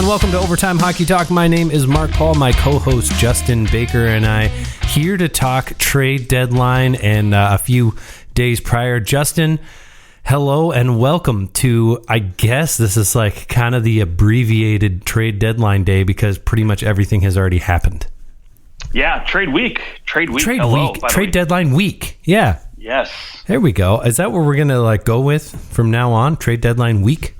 welcome to Overtime Hockey Talk. My name is Mark Paul, my co-host Justin Baker, and I here to talk trade deadline and a few days prior. Justin, hello and welcome to, I guess this is like kind of the abbreviated trade deadline day because pretty much everything has already happened. Yeah, trade week. Trade deadline week. Yeah. Yes. There we go. Is that what we're going to go with from now on? Trade deadline week?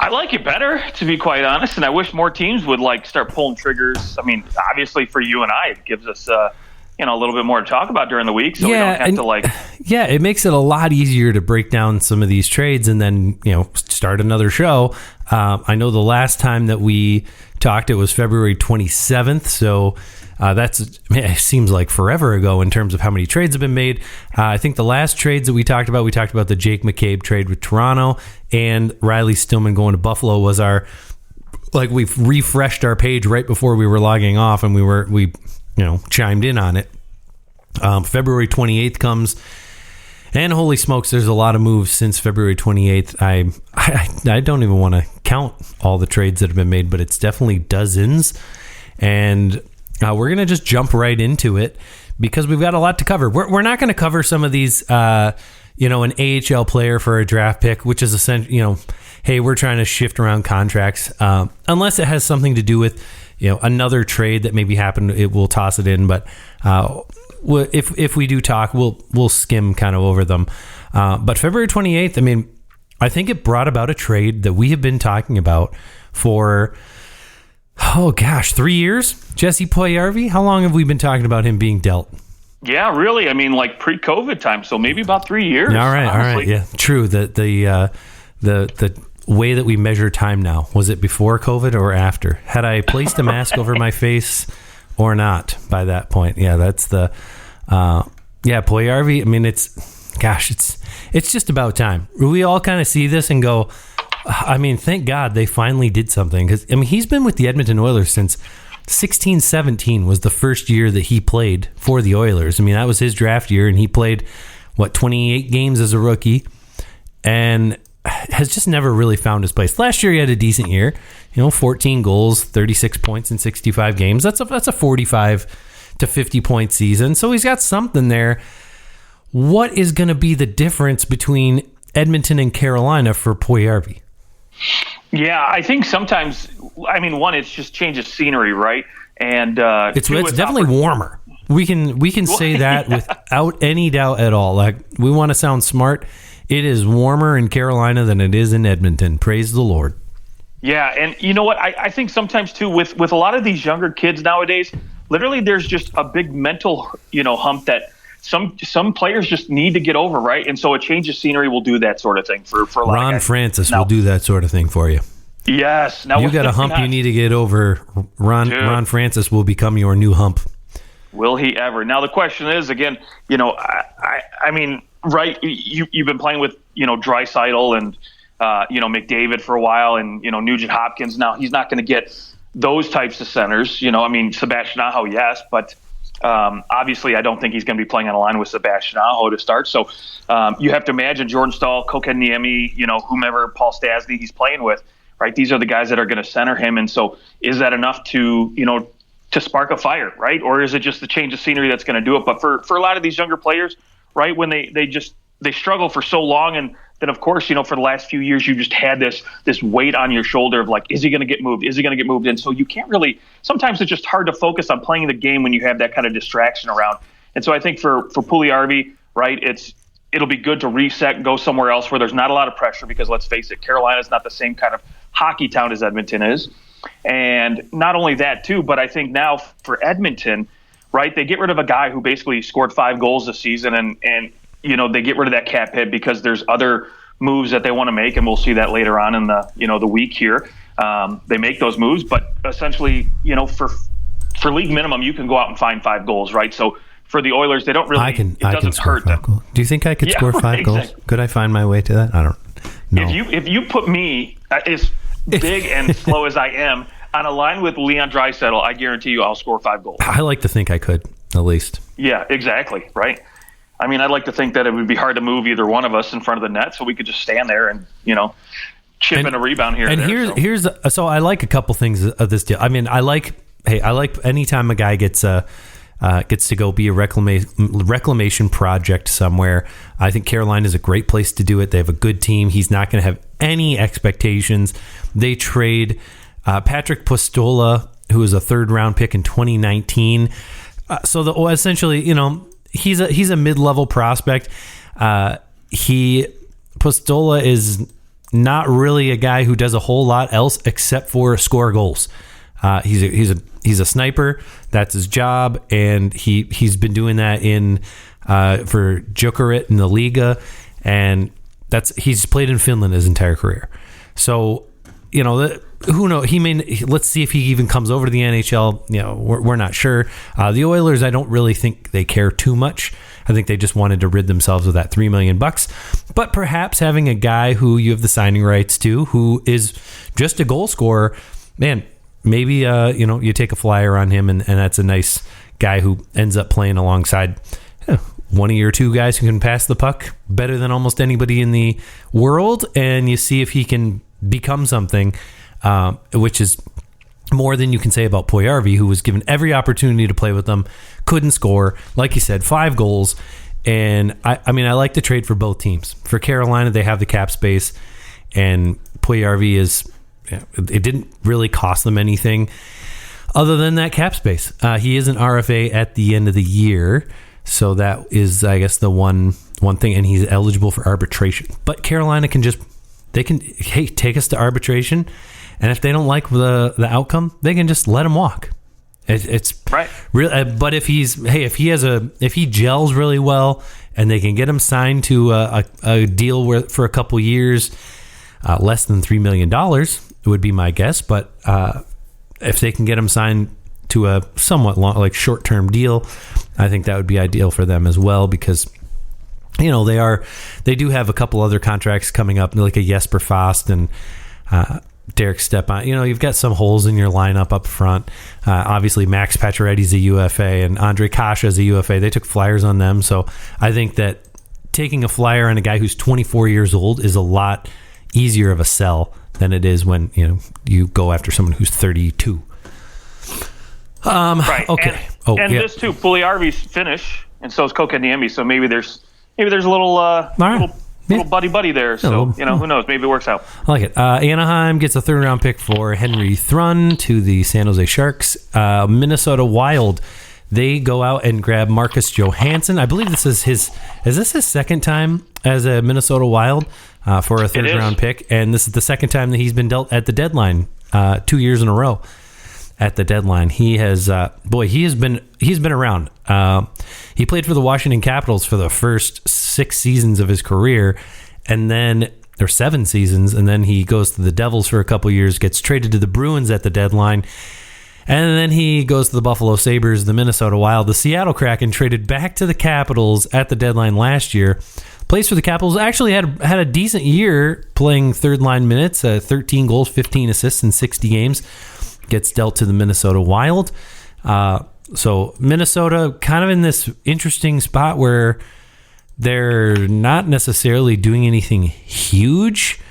I like it better, to be quite honest, and I wish more teams would start pulling triggers. I mean, obviously for you and I, it gives us a little bit more to talk about during the week, so we don't have to Yeah, it makes it a lot easier to break down some of these trades and then start another show. I know the last time that we talked, it was February 27th, so it seems like forever ago in terms of how many trades have been made. I think the last trades that we talked about the Jake McCabe trade with Toronto, and Riley Stillman going to Buffalo was our, we've refreshed our page right before we were logging off, and we chimed in on it. February 28th comes, and holy smokes, there's a lot of moves since February 28th. I don't even want to count all the trades that have been made, but it's definitely dozens, and we're going to just jump right into it because we've got a lot to cover. We're not going to cover some of these, an AHL player for a draft pick, which is essentially, hey, we're trying to shift around contracts, unless it has something to do with, another trade that maybe happened. We'll toss it in, but if we do talk, we'll skim kind of over them. But February 28th, I think it brought about a trade that we have been talking about for 3 years. Jesse Puljujarvi, how long have we been talking about him being dealt? Yeah, really. Pre-COVID time, so maybe about 3 years. All right. Yeah, true. The way that we measure time now, was it before COVID or after? Had I placed a mask over my face or not by that point? Yeah, that's the Puljujarvi. It's just about time. We all kind of see this and go, thank God they finally did something, because he's been with the Edmonton Oilers since 16-17 was the first year that he played for the Oilers. That was his draft year, and he played 28 games as a rookie, and has just never really found his place. Last year he had a decent year, 14 goals, 36 points in 65 games. That's a 45 to 50 point season. So he's got something there. What is going to be the difference between Edmonton and Carolina for Puljujarvi? Yeah, I think sometimes, one, it's just change of scenery, right? And it's definitely warmer. We can say that without any doubt at all. We want to sound smart. It is warmer in Carolina than it is in Edmonton. Praise the Lord. Yeah, and you know what? I think sometimes too with a lot of these younger kids nowadays, literally there's just a big mental hump that some players just need to get over, right? And so a change of scenery will do that sort of thing for a lot of guys. Ron Francis will do that sort of thing for you. Yes. Now you got a hump you need to get over. Ron Francis will become your new hump. Will he ever? Now the question is, again, right? You've been playing with Draisaitl and McDavid for a while, and Nugent Hopkins. Now he's not going to get those types of centers. Sebastian Aho, yes, but obviously I don't think he's going to be playing on a line with Sebastian Aho to start. So you have to imagine Jordan Staal, Kotkaniemi, whomever, Paul Stastny he's playing with, right? These are the guys that are going to center him, and so is that enough to spark a fire, right? Or is it just the change of scenery that's going to do it? But for a lot of these younger players, right, when they struggle for so long, and then of course, for the last few years, you just had this weight on your shoulder of is he going to get moved? Is he going to get moved? And so you can't really, sometimes it's just hard to focus on playing the game when you have that kind of distraction around. And so I think for Puljujarvi, right, it'll be good to reset and go somewhere else where there's not a lot of pressure, because let's face it, Carolina's not the same kind of hockey town as Edmonton is. And not only that too, but I think now for Edmonton, right, they get rid of a guy who basically scored 5 goals this season, and they get rid of that cap hit because there's other moves that they want to make, and we'll see that later on in the week here. They make those moves, but essentially, for league minimum, you can go out and find 5 goals, right? So for the Oilers, they don't really. I can score 5 goals. Do you think I could score 5 goals? Exactly. Could I find my way to that? I don't know. If you put me as big and slow as I am on a line with Leon Draisaitl, I guarantee you I'll score 5 goals. I like to think I could, at least. Yeah, exactly, right? I'd like to think that it would be hard to move either one of us in front of the net, so we could just stand there and, chip and a rebound here. And there, here's so I like a couple things of this deal. I mean, I like anytime a guy gets to go be a reclamation project somewhere. I think Carolina is a great place to do it. They have a good team. He's not going to have any expectations. They trade Patrick Pustola, who was a 3rd round pick in 2019. So essentially, he's a mid-level prospect. Pustola is not really a guy who does a whole lot else except for score goals. He's a sniper. That's his job, and he's been doing that for Jokerit in the Liga, and he's played in Finland his entire career. So who knows? Let's see if he even comes over to the NHL. We're not sure. The Oilers, I don't really think they care too much. I think they just wanted to rid themselves of that $3 million. But perhaps having a guy who you have the signing rights to, who is just a goal scorer, man, maybe you take a flyer on him, and that's a nice guy who ends up playing alongside one of your 2 guys who can pass the puck better than almost anybody in the world, and you see if he can become something, which is more than you can say about Puljujarvi, who was given every opportunity to play with them, couldn't score. Like you said, 5 goals. And I mean, I like the trade for both teams. For Carolina, they have the cap space, and Puljujarvi it didn't really cost them anything other than that cap space. He is an RFA at the end of the year, so that is, I guess, the one thing, and he's eligible for arbitration. But Carolina can take us to arbitration, and if they don't like the outcome, they can just let him walk. It's right. Real, but if he gels really well, and they can get him signed to a deal for a couple years, less than $3 million would be my guess. But if they can get him signed to a somewhat long, like short-term deal, I think that would be ideal for them as well, because they do have a couple other contracts coming up, like a Jesper Fast and Derek Stepan. You've got some holes in your lineup up front. Obviously, Max Pacioretty's a UFA, and Andre Kasha's a UFA. They took flyers on them, so I think that taking a flyer on a guy who's 24 years old is a lot easier of a sell than it is when you go after someone who's 32. Right. Okay. And this too, Puljujarvi's Finnish, and so is Kokaniemi. So maybe there's a little little buddy there. So who knows? Maybe it works out. I like it. Anaheim gets a 3rd round pick for Henry Thrun to the San Jose Sharks. Minnesota Wild, they go out and grab Marcus Johansson. I believe this is his 2nd time as a Minnesota Wild for a 3rd round pick, and this is the 2nd time that he's been dealt at the deadline, 2 years in a row. At the deadline, he has he's been around. He played for the Washington Capitals for the first 6 seasons of his career, and then 7 seasons, and then he goes to the Devils for a couple years, gets traded to the Bruins at the deadline, and then he goes to the Buffalo Sabres, the Minnesota Wild, the Seattle Kraken, traded back to the Capitals at the deadline last year. Plays for the Capitals, actually had a decent year playing 3rd line minutes, 13 goals, 15 assists in 60 games. Gets dealt to the Minnesota Wild. So Minnesota kind of in this interesting spot where they're not necessarily doing anything huge.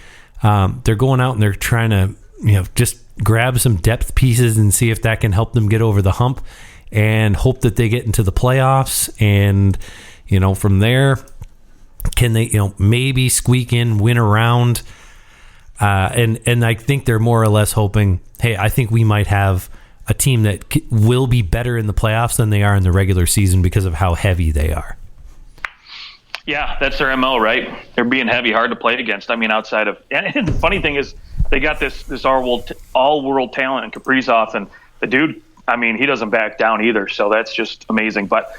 They're going out and they're trying to just grab some depth pieces and see if that can help them get over the hump and hope that they get into the playoffs. And from there, can they maybe squeak in, win a round? And I think they're more or less hoping, hey, I think we might have a team that will be better in the playoffs than they are in the regular season because of how heavy they are. Yeah, that's their MO, right? They're being heavy, hard to play against. I mean, outside of, and the funny thing is, they got this all-world talent in Kaprizov, and the dude, I mean, he doesn't back down either. So that's just amazing. But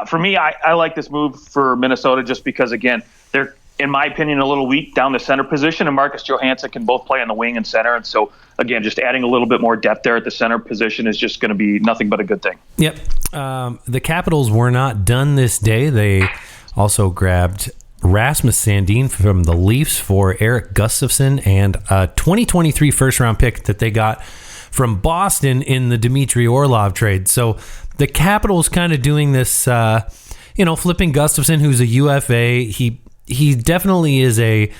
for me, I like this move for Minnesota just because, again, they're, in my opinion, a little weak down the center position, and Marcus Johansson can both play on the wing and center. And so, again, just adding a little bit more depth there at the center position is just going to be nothing but a good thing. Yep. The Capitals were not done this day. They also grabbed Rasmus Sandin from the Leafs for Eric Gustafsson and a 2023 first-round pick that they got from Boston in the Dmitry Orlov trade. So the Capitals kind of doing this, flipping Gustafsson, who's a UFA. He definitely is a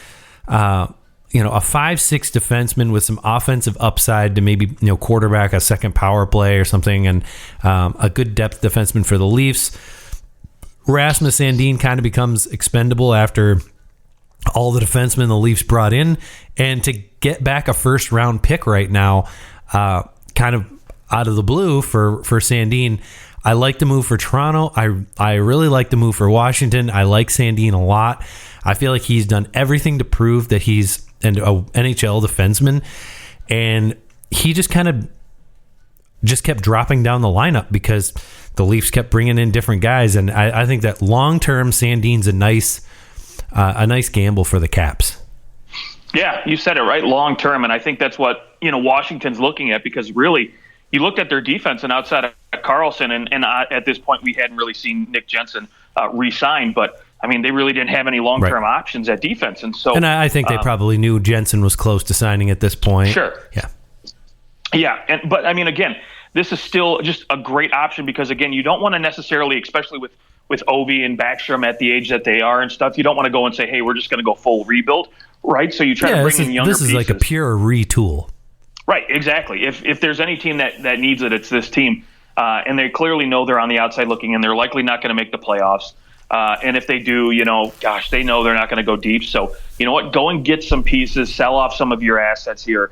a 5'6" defenseman with some offensive upside to maybe quarterback a second power play or something, and a good depth defenseman for the Leafs. Rasmus Sandin kind of becomes expendable after all the defensemen the Leafs brought in, and to get back a first round pick right now, kind of out of the blue for Sandin. I like the move for Toronto. I really like the move for Washington. I like Sandin a lot. I feel like he's done everything to prove that he's an NHL defenseman, and he just kept dropping down the lineup because the Leafs kept bringing in different guys, and I think that long term Sandin's a nice gamble for the Caps. Yeah, you said it right, long term, and I think that's what Washington's looking at, because really you looked at their defense, and outside of Carlson, and at this point we hadn't really seen Nick Jensen re-sign, but I mean, they really didn't have any long-term options at defense. And I think they probably knew Jensen was close to signing at this point. Sure. Yeah. But I mean, again, this is still just a great option because, again, you don't want to necessarily, especially with Ovi and Backstrom at the age that they are and stuff, you don't want to go and say, hey, we're just going to go full rebuild, right? So you try to bring in younger pieces. This is like a pure retool. Right, exactly. If there's any team that needs it, it's this team. And they clearly know they're on the outside looking, and they're likely not going to make the playoffs. And if they do, they know they're not going to go deep. So, you know what? Go and get some pieces, sell off some of your assets here.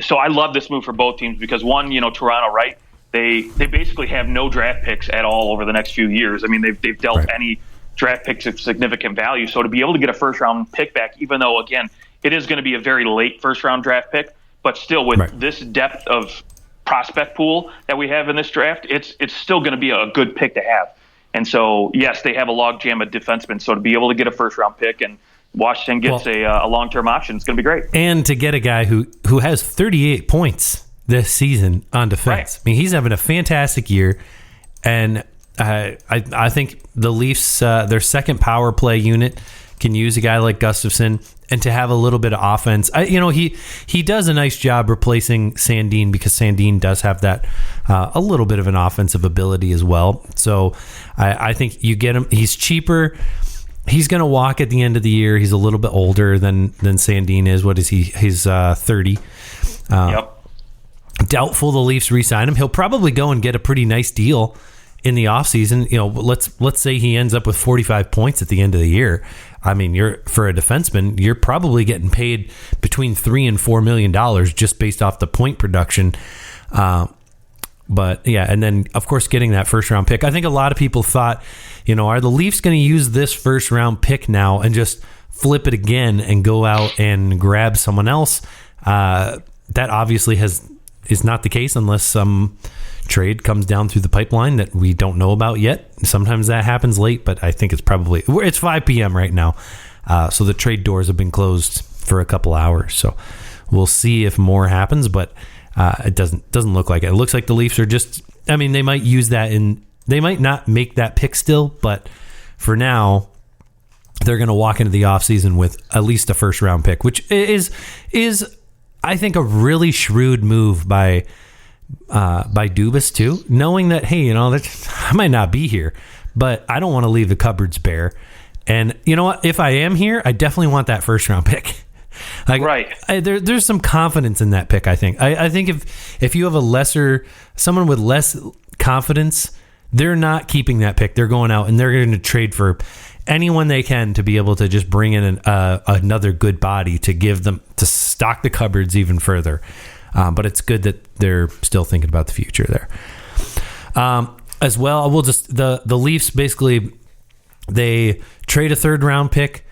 So I love this move for both teams because, one, Toronto, right? They basically have no draft picks at all over the next few years. I mean, they've dealt any draft picks of significant value. So to be able to get a first-round pick back, even though, again, it is going to be a very late first-round draft pick, but still with this depth of prospect pool that we have in this draft, it's still going to be a good pick to have. And so, yes, they have a logjam of defensemen. So to be able to get a first-round pick and Washington gets a long-term option, it's going to be great. And to get a guy who has 38 points this season on defense. Right. I mean, he's having a fantastic year. And I think the Leafs, their second power play unit, can use a guy like Gustafsson, and to have a little bit of offense. He does a nice job replacing Sandin because Sandin does have that a little bit of an offensive ability as well. So I think you get him. He's cheaper. He's going to walk at the end of the year. He's a little bit older than Sandin is. What is he? He's 30. Yep. Doubtful the Leafs re-sign him. He'll probably go and get a pretty nice deal in the offseason. Let's say he ends up with 45 points at the end of the year. I mean, for a defenseman, you're probably getting paid between $3 and $4 million just based off the point production. But yeah, and then of course getting that first round pick. I think a lot of people thought, are the Leafs going to use this first round pick now and just flip it again and go out and grab someone else? That obviously is not the case unless some trade comes down through the pipeline that we don't know about yet. Sometimes that happens late, but I think it's 5 p.m. right now. So the trade doors have been closed for a couple hours. So we'll see if more happens, but it doesn't look like it. It looks like the Leafs are they might use that they might not make that pick still, but for now they're going to walk into the offseason with at least a first round pick, which is I think a really shrewd move by Dubas too, knowing that, hey, I might not be here, but I don't want to leave the cupboards bare. And you know what? If I am here, I definitely want that first round pick. There's some confidence in that pick. I think. I think if you have someone with less confidence, they're not keeping that pick. They're going out and they're going to trade for anyone they can to be able to just bring in another good body to stock the cupboards even further. But it's good that they're still thinking about the future there. As well, the Leafs basically, they trade a third round pick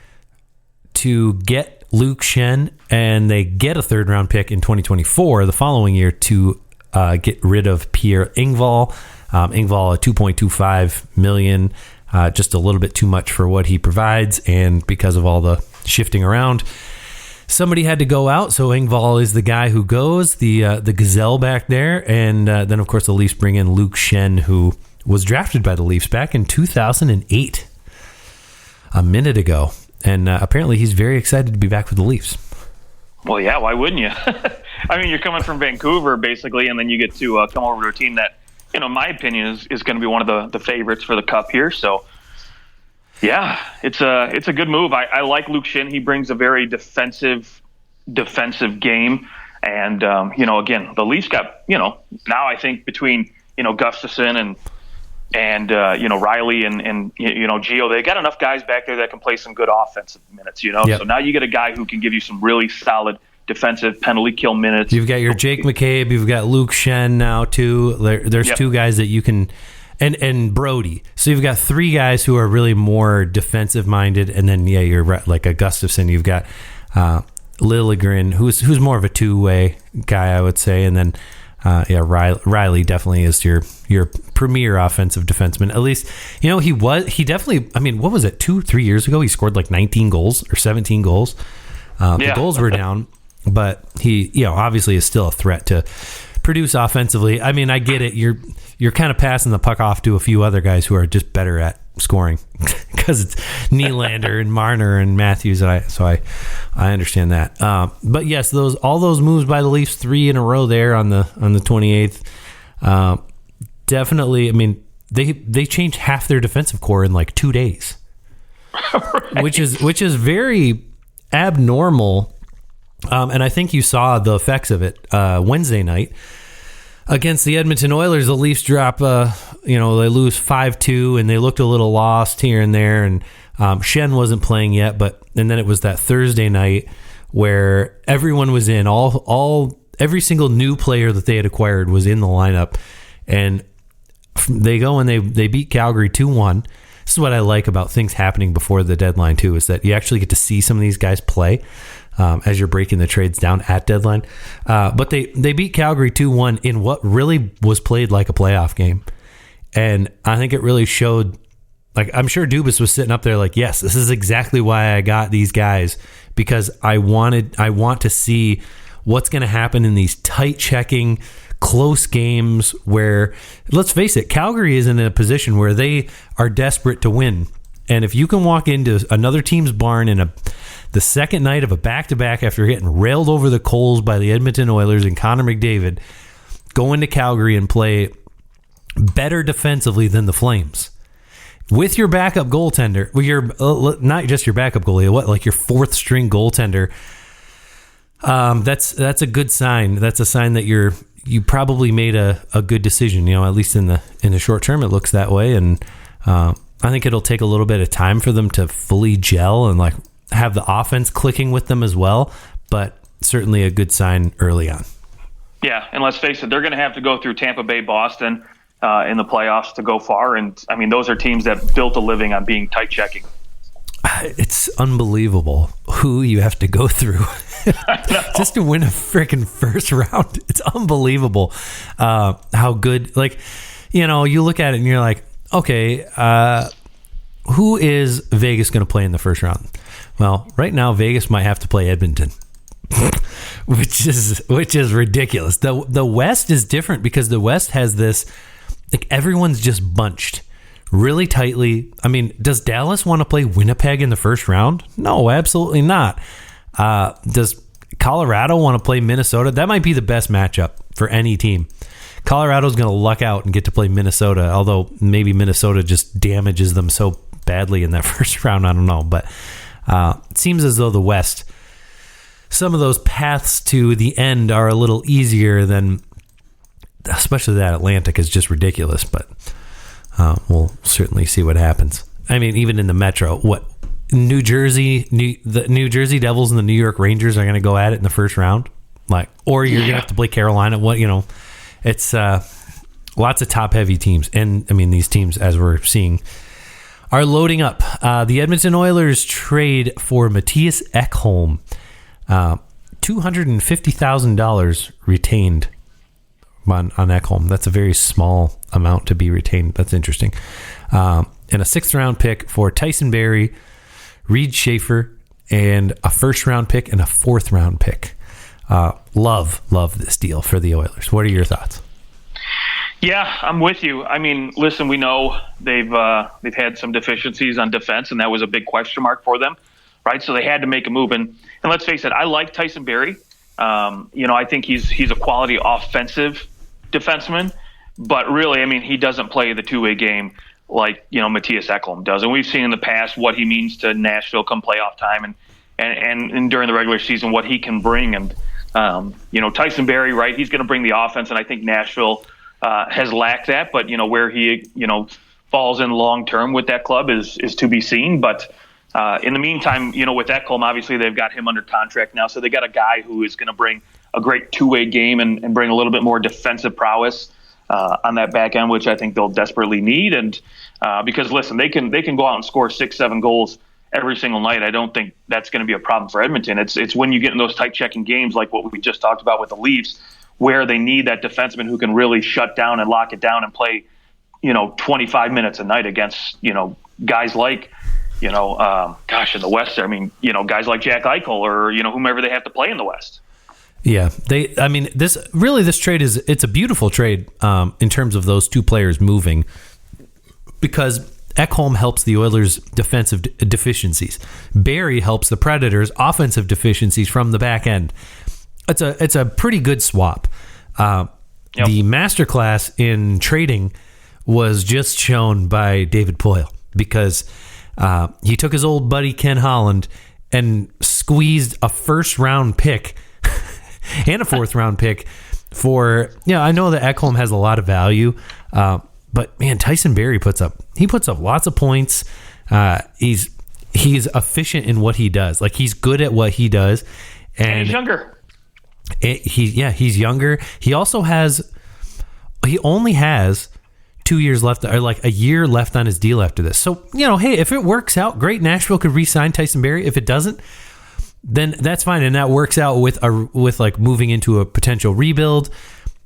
to get Luke Schenn, and they get a third round pick in 2024, the following year, to get rid of Pierre Engvall. Engvall, $2.25 million, just a little bit too much for what he provides, and because of all the shifting around, somebody had to go out, so Engvall is the guy who goes, the gazelle back there, and then of course the Leafs bring in Luke Schenn, who was drafted by the Leafs back in 2008, a minute ago, and apparently he's very excited to be back with the Leafs. Well, yeah, why wouldn't you? I mean, you're coming from Vancouver basically, and then you get to come over to a team that, in my opinion, is going to be one of the favorites for the Cup here. So, yeah, it's a good move. I like Luke Schenn. He brings a very defensive defensive game. And, again, the Leafs got, now I think between, Gustafsson and Riley and Gio, they got enough guys back there that can play some good offensive minutes, Yep. So now you get a guy who can give you some really solid defensive penalty kill minutes. You've got your Jake McCabe, you've got Luke Shen now too. There's Yep. two guys that you can, and Brody. So you've got three guys who are really more defensive minded, and then you're right, like a Gustafsson. You've got Liljegren, who's more of a two-way guy, I would say, and then Riley definitely is your premier offensive defenseman. At least, he definitely, I mean, what was it, 2-3 years ago? He scored like 19 goals or 17 goals. The goals were down, but he, obviously is still a threat to produce offensively. I mean, I get it. You're kind of passing the puck off to a few other guys who are just better at scoring because it's Nylander and Marner and Matthews. So I understand that. But yes, all those moves by the Leafs, 3 in a row there on the 28th. Definitely. I mean, they changed half their defensive core in like 2 days, right. which is very abnormal. And I think you saw the effects of it Wednesday night against the Edmonton Oilers. The Leafs drop, they lose 5-2, and they looked a little lost here and there. And Shen wasn't playing yet, and then it was that Thursday night where everyone was in. Every single new player that they had acquired was in the lineup, and they go and they beat Calgary 2-1. This is what I like about things happening before the deadline too, is that you actually get to see some of these guys play. As you're breaking the trades down at deadline. But they beat Calgary 2-1 in what really was played like a playoff game. And I think it really showed, like, I'm sure Dubas was sitting up there like, yes, this is exactly why I got these guys, because I want to see what's going to happen in these tight checking, close games where, let's face it, Calgary is in a position where they are desperate to win. And if you can walk into another team's barn in the second night of a back-to-back after getting railed over the coals by the Edmonton Oilers and Connor McDavid, go into Calgary and play better defensively than the Flames with your backup goaltender, not just your backup goalie, like your fourth string goaltender. That's a good sign. That's a sign that you probably made a good decision. At least in the short term, it looks that way. And I think it'll take a little bit of time for them to fully gel and like have the offense clicking with them as well, but certainly a good sign early on. Yeah, and let's face it, they're going to have to go through Tampa Bay, Boston in the playoffs to go far. And, I mean, those are teams that built a living on being tight checking. It's unbelievable who you have to go through just to win a freaking first round. It's unbelievable how good, like, you look at it and you're like, okay, who is Vegas going to play in the first round? Well, right now Vegas might have to play Edmonton, which is ridiculous. The West is different because the West has this, like, everyone's just bunched really tightly. I mean, does Dallas want to play Winnipeg in the first round? No, absolutely not. Does Colorado want to play Minnesota? That might be the best matchup for any team. Colorado's going to luck out and get to play Minnesota, although maybe Minnesota just damages them so badly in that first round. I don't know, but it seems as though the West, some of those paths to the end are a little easier than, especially that Atlantic is just ridiculous, but we'll certainly see what happens. I mean, even in the Metro, the New Jersey Devils and the New York Rangers are going to go at it in the first round, or you're going to have to play Carolina. It's lots of top-heavy teams. And, I mean, these teams, as we're seeing, are loading up. The Edmonton Oilers trade for Matthias Ekholm. $250,000 retained on Ekholm. That's a very small amount to be retained. That's interesting. And a 6th-round pick for Tyson Barrie, Reed Schaefer, and a 1st-round pick and a 4th-round pick. Love this deal for the Oilers. What are your thoughts? Yeah, I'm with you. I mean, listen, we know they've had some deficiencies on defense, and that was a big question mark for them, right? So they had to make a move. And let's face it, I like Tyson Barrie. I think he's a quality offensive defenseman, but really, I mean, he doesn't play the two-way game like, Matthias Ekholm does. And we've seen in the past what he means to Nashville come playoff time. and during the regular season what he can bring. And Tyson Barrie, right? He's going to bring the offense, and I think Nashville has lacked that. But where he falls in long term with that club is to be seen. But in the meantime, with Ekholm, obviously they've got him under contract now, so they got a guy who is going to bring a great two-way game and bring a little bit more defensive prowess on that back end, which I think they'll desperately need. And because listen, they can go out and score 6-7 goals every single night. I don't think that's going to be a problem for Edmonton. It's when you get in those tight checking games like what we just talked about with the Leafs, where they need that defenseman who can really shut down and lock it down and play 25 minutes a night against guys like in the West. I mean, guys like Jack Eichel or whomever they have to play in the West. Yeah, this trade it's a beautiful trade in terms of those two players moving, because Ekholm helps the Oilers' defensive deficiencies. Barrie helps the Predators' offensive deficiencies from the back end. It's a pretty good swap. Yep. The masterclass in trading was just shown by David Poile, because he took his old buddy Ken Holland and squeezed a first-round pick and a fourth-round pick for, I know that Ekholm has a lot of value, but man, Tyson Barrie puts up lots of points. He's efficient in what he does. Like, he's good at what he does, and he's younger. He's younger. He only has 2 years left, or like a year left on his deal after this. So, hey, if it works out, great. Nashville could re-sign Tyson Barrie. If it doesn't, then that's fine, and that works out with like moving into a potential rebuild.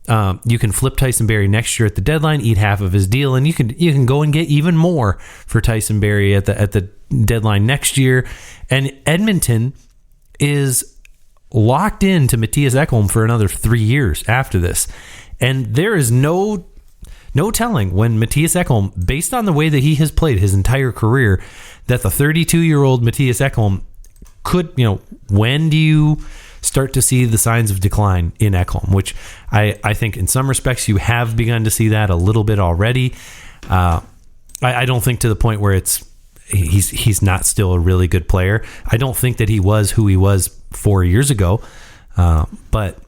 You can flip Tyson Barrie next year at the deadline, eat half of his deal, and you can go and get even more for Tyson Barrie at the deadline next year. And Edmonton is locked into Matthias Ekholm for another 3 years after this, and there is no telling when Matthias Ekholm, based on the way that he has played his entire career, that the 32-year-old Matthias Ekholm could, when do you start to see the signs of decline in Ekholm, which I think in some respects you have begun to see that a little bit already. I don't think to the point where he's not still a really good player. I don't think that he was who he was 4 years ago, but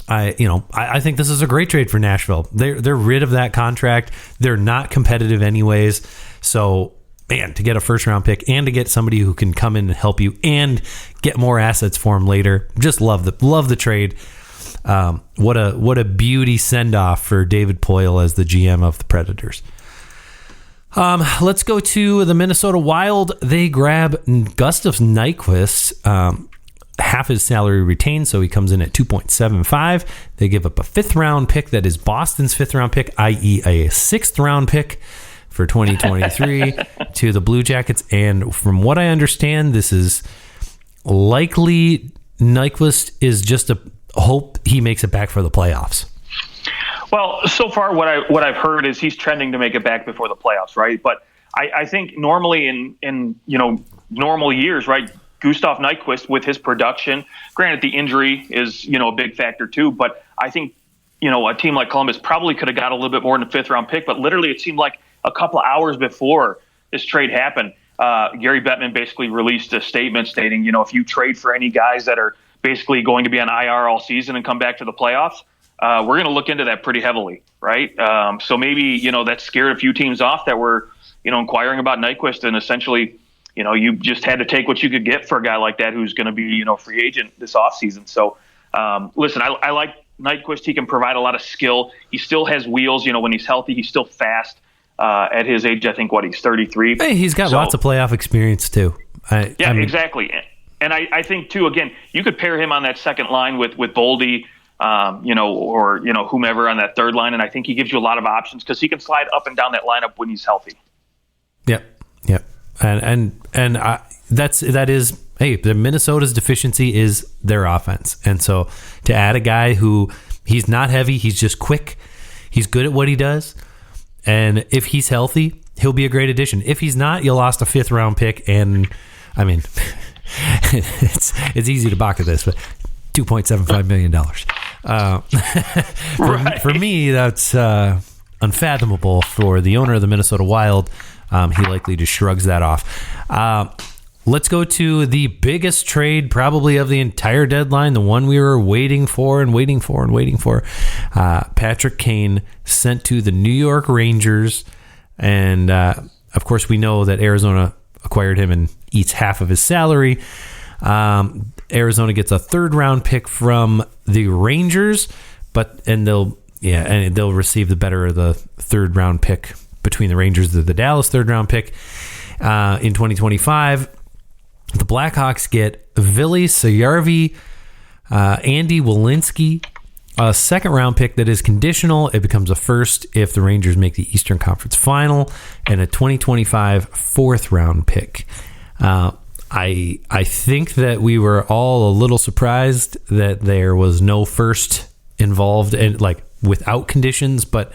I think this is a great trade for Nashville. They're rid of that contract. They're not competitive anyways. So, man, to get a first round pick and to get somebody who can come in and help you and get more assets for him later, just love the trade. What a beauty send off for David Poile as the GM of the Predators. Let's go to the Minnesota Wild. They grab Gustav Nyquist. Half his salary retained, so he comes in at 2.75. They give up a 5th round pick that is Boston's 5th round pick, i.e. a 6th round pick for 2023 to the Blue Jackets. And from what I understand, this is likely Nyquist is just a hope he makes it back for the playoffs. Well, so far what I've heard is he's trending to make it back before the playoffs, right? But I think normally in normal years, right, Gustav Nyquist with his production, granted the injury is, a big factor too, but I think, a team like Columbus probably could have got a little bit more than a 5th round pick, but literally it seemed like a couple of hours before this trade happened, Gary Bettman basically released a statement stating, if you trade for any guys that are basically going to be on IR all season and come back to the playoffs, we're going to look into that pretty heavily, right? So maybe, that scared a few teams off that were, inquiring about Nyquist, and essentially, you just had to take what you could get for a guy like that who's going to be, free agent this offseason. So, listen, I like Nyquist. He can provide a lot of skill. He still has wheels. When he's healthy, he's still fast. At his age, I think, he's 33. Hey, he's got lots of playoff experience, too. Exactly. And I think, too, again, you could pair him on that second line with Boldy, or whomever on that third line, and I think he gives you a lot of options because he can slide up and down that lineup when he's healthy. Yep. And that is the Minnesota's deficiency is their offense, and so to add a guy who he's not heavy, he's just quick, he's good at what he does, and if he's healthy, he'll be a great addition. If he's not, you lost a 5th round pick, and I mean, it's easy to balk at this, but $2.75 million. For me, that's unfathomable. For the owner of the Minnesota Wild, he likely just shrugs that off. let's go to the biggest trade probably of the entire deadline, the one we were waiting for. Patrick Kane sent to the New York Rangers. And, of course, we know that Arizona acquired him and eats half of his salary. Arizona gets a third-round pick from the Rangers, and they'll receive the better of the third-round pick between the Rangers and the Dallas third-round pick in 2025. The Blackhawks get Vili Sayarvi, Andy Walensky, a second-round pick that is conditional. It becomes a first if the Rangers make the Eastern Conference Final, and a 2025 fourth-round pick. I think that we were all a little surprised that there was no first involved and without conditions, but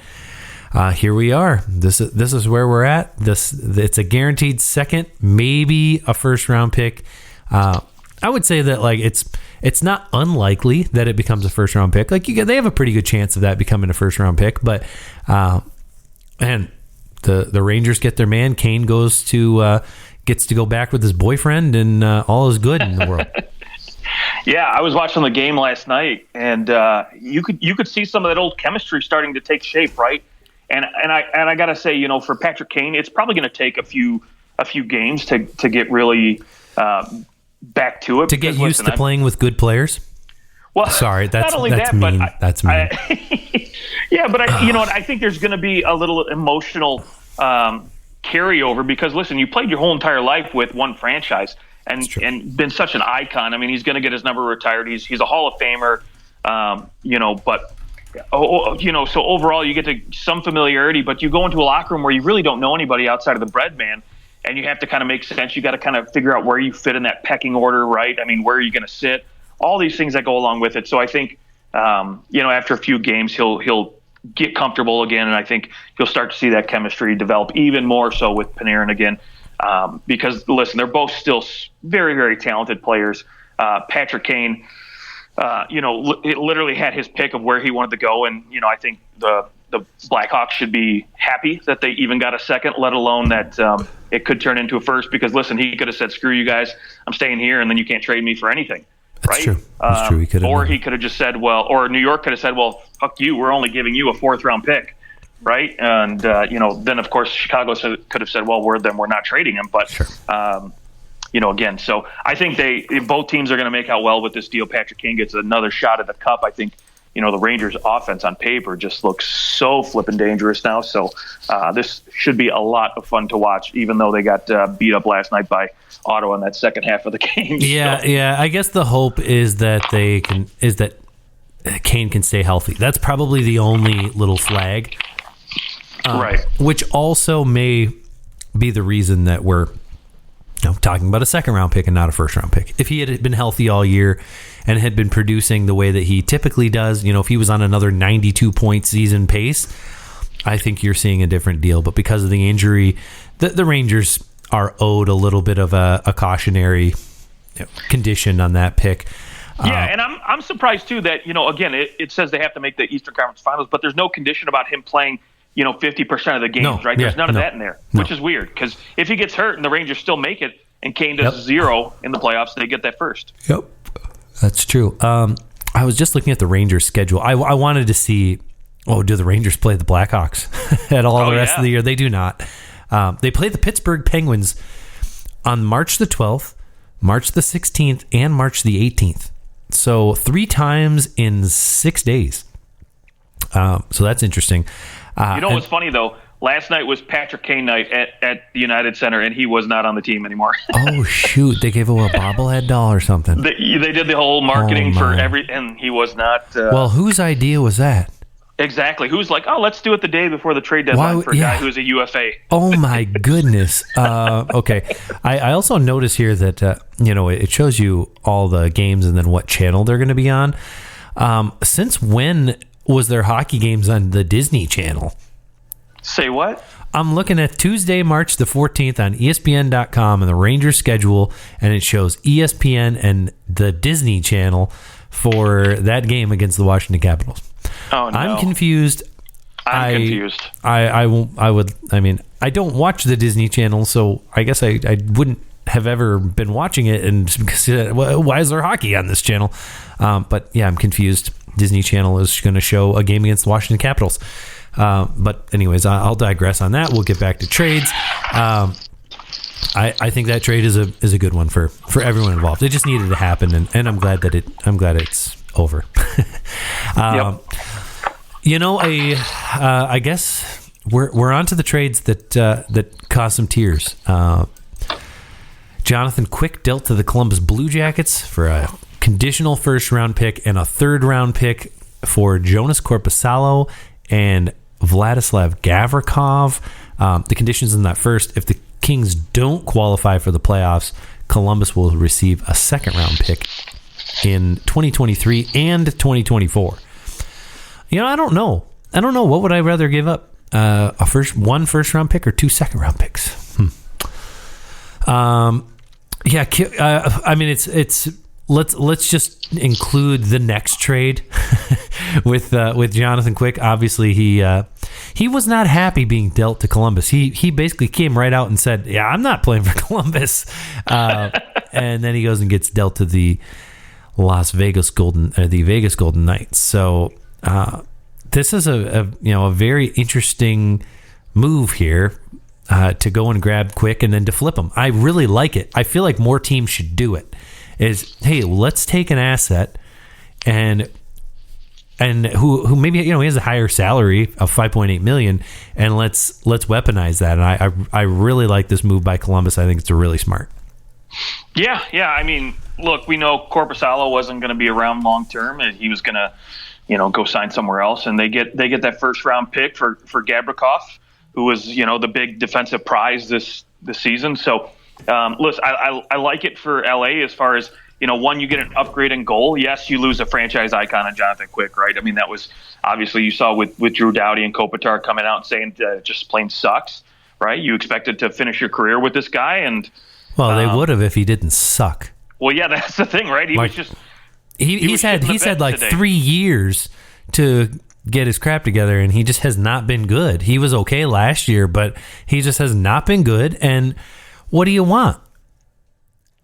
here we are. This is where we're at. It's a guaranteed second, maybe a first round pick. I would say that it's not unlikely that it becomes a first round pick. They have a pretty good chance of that becoming a first round pick. But and the Rangers get their man. Kane gets to go back with his boyfriend, and all is good in the world. Yeah, I was watching the game last night, and you could see some of that old chemistry starting to take shape, right? And I gotta say, for Patrick Kane, it's probably going to take a few games to get really back to it. To get used to playing with good players. Well, sorry, that's mean. That's mean. Yeah, but I think there's going to be a little emotional carryover because listen, you played your whole entire life with one franchise and been such an icon. I mean, he's going to get his number retired. He's a Hall of Famer. But. So overall you get to some familiarity, but you go into a locker room where you really don't know anybody outside of the bread man, and you have to kind of make sense. You got to kind of figure out where you fit in that pecking order, right? I mean, where are you going to sit? All these things that go along with it. So I think, after a few games, he'll get comfortable again, and I think you'll start to see that chemistry develop even more so with Panarin again, because listen, they're both still very, very talented players. Patrick Kane. It literally had his pick of where he wanted to go. And, I think the Blackhawks should be happy that they even got a second, let alone that it could turn into a first. Because, listen, he could have said, screw you guys, I'm staying here, and then you can't trade me for anything. That's right? True. That's true. He could have just said, or New York could have said, well, fuck you, we're only giving you a fourth-round pick. Right? And, then, of course, Chicago could have said, well, we're not trading him. But, sure. Again, so I think both teams are going to make out well with this deal. Patrick Kane gets another shot at the cup. I think, the Rangers offense on paper just looks so flippin' dangerous now. So this should be a lot of fun to watch, even though they got beat up last night by Ottawa in that second half of the game. Yeah. I guess the hope is that Kane can stay healthy. That's probably the only little flag. Right. Which also may be the reason that we're talking about a second-round pick and not a first-round pick. If he had been healthy all year and had been producing the way that he typically does, if he was on another 92-point season pace, I think you're seeing a different deal. But because of the injury, the Rangers are owed a little bit of a cautionary condition on that pick. Yeah, and I'm surprised, too, that, again, it says they have to make the Eastern Conference Finals, but there's no condition about him playing 50% of the games, right? There's none of that in there, which is weird because if he gets hurt and the Rangers still make it and Kane does zero in the playoffs, they get that first. Yep, that's true. I was just looking at the Rangers schedule. I wanted to see, do the Rangers play the Blackhawks at all the rest of the year? They do not. They play the Pittsburgh Penguins on March the 12th, March the 16th, and March the 18th. So 3 times in 6 days. So that's interesting. What's funny, though? Last night was Patrick Kane night at the United Center, and he was not on the team anymore. Oh, shoot. They gave him a bobblehead doll or something. They did the whole marketing for and he was not. Well, whose idea was that? Exactly. Who's like, let's do it the day before the trade deadline for a guy who's a UFA. Oh, my goodness. Okay. I also notice here that, it shows you all the games and then what channel they're going to be on. Since when was there hockey games on the Disney Channel? Say what? I'm looking at Tuesday, March the 14th on ESPN.com and the Rangers schedule, and it shows ESPN and the Disney Channel for that game against the Washington Capitals. Oh, no. I'm confused. I'm confused. I don't watch the Disney Channel, so I guess I wouldn't have ever been watching it, and why is there hockey on this channel? But yeah, I'm confused. Disney Channel is going to show a game against the Washington Capitals. But anyways, I'll digress on that. We'll get back to trades. I think that trade is a good one for everyone involved. It just needed to happen, and I'm glad it's over. Yep. I guess we're on to the trades that caused some tears. Jonathan Quick dealt to the Columbus Blue Jackets for a conditional first-round pick and a third-round pick for Jonas Korpisalo and Vladislav Gavrikov. The conditions in that first, if the Kings don't qualify for the playoffs, Columbus will receive a second-round pick in 2023 and 2024. I don't know. What would I rather give up? One first-round pick or two second-round picks? It's let's just include the next trade with Jonathan Quick. Obviously, he was not happy being dealt to Columbus. He basically came right out and said, "Yeah, I'm not playing for Columbus," and then he goes and gets dealt to the Vegas Golden Knights. So this is a very interesting move here. To go and grab Quick and then to flip him. I really like it. I feel like more teams should do it. Hey, let's take an asset and who maybe he has a higher salary of $5.8 million, and let's weaponize that. And I really like this move by Columbus. I think it's really smart. Yeah. I mean, look, we know Korpisalo wasn't going to be around long term, and he was going to go sign somewhere else, and they get that first round pick for Gavrikov, who was, the big defensive prize this season. So, listen, I like it for LA as far as, one, you get an upgrade in goal. Yes, you lose a franchise icon in Jonathan Quick, right? I mean, that was obviously you saw with Drew Doughty and Kopitar coming out and saying just plain sucks, right? You expected to finish your career with this guy. And well, they would have if he didn't suck. Well, yeah, that's the thing, right? He was just he's had like today. 3 years to get his crap together, and he just has not been good. He was okay last year, but he just has not been good. And what do you want?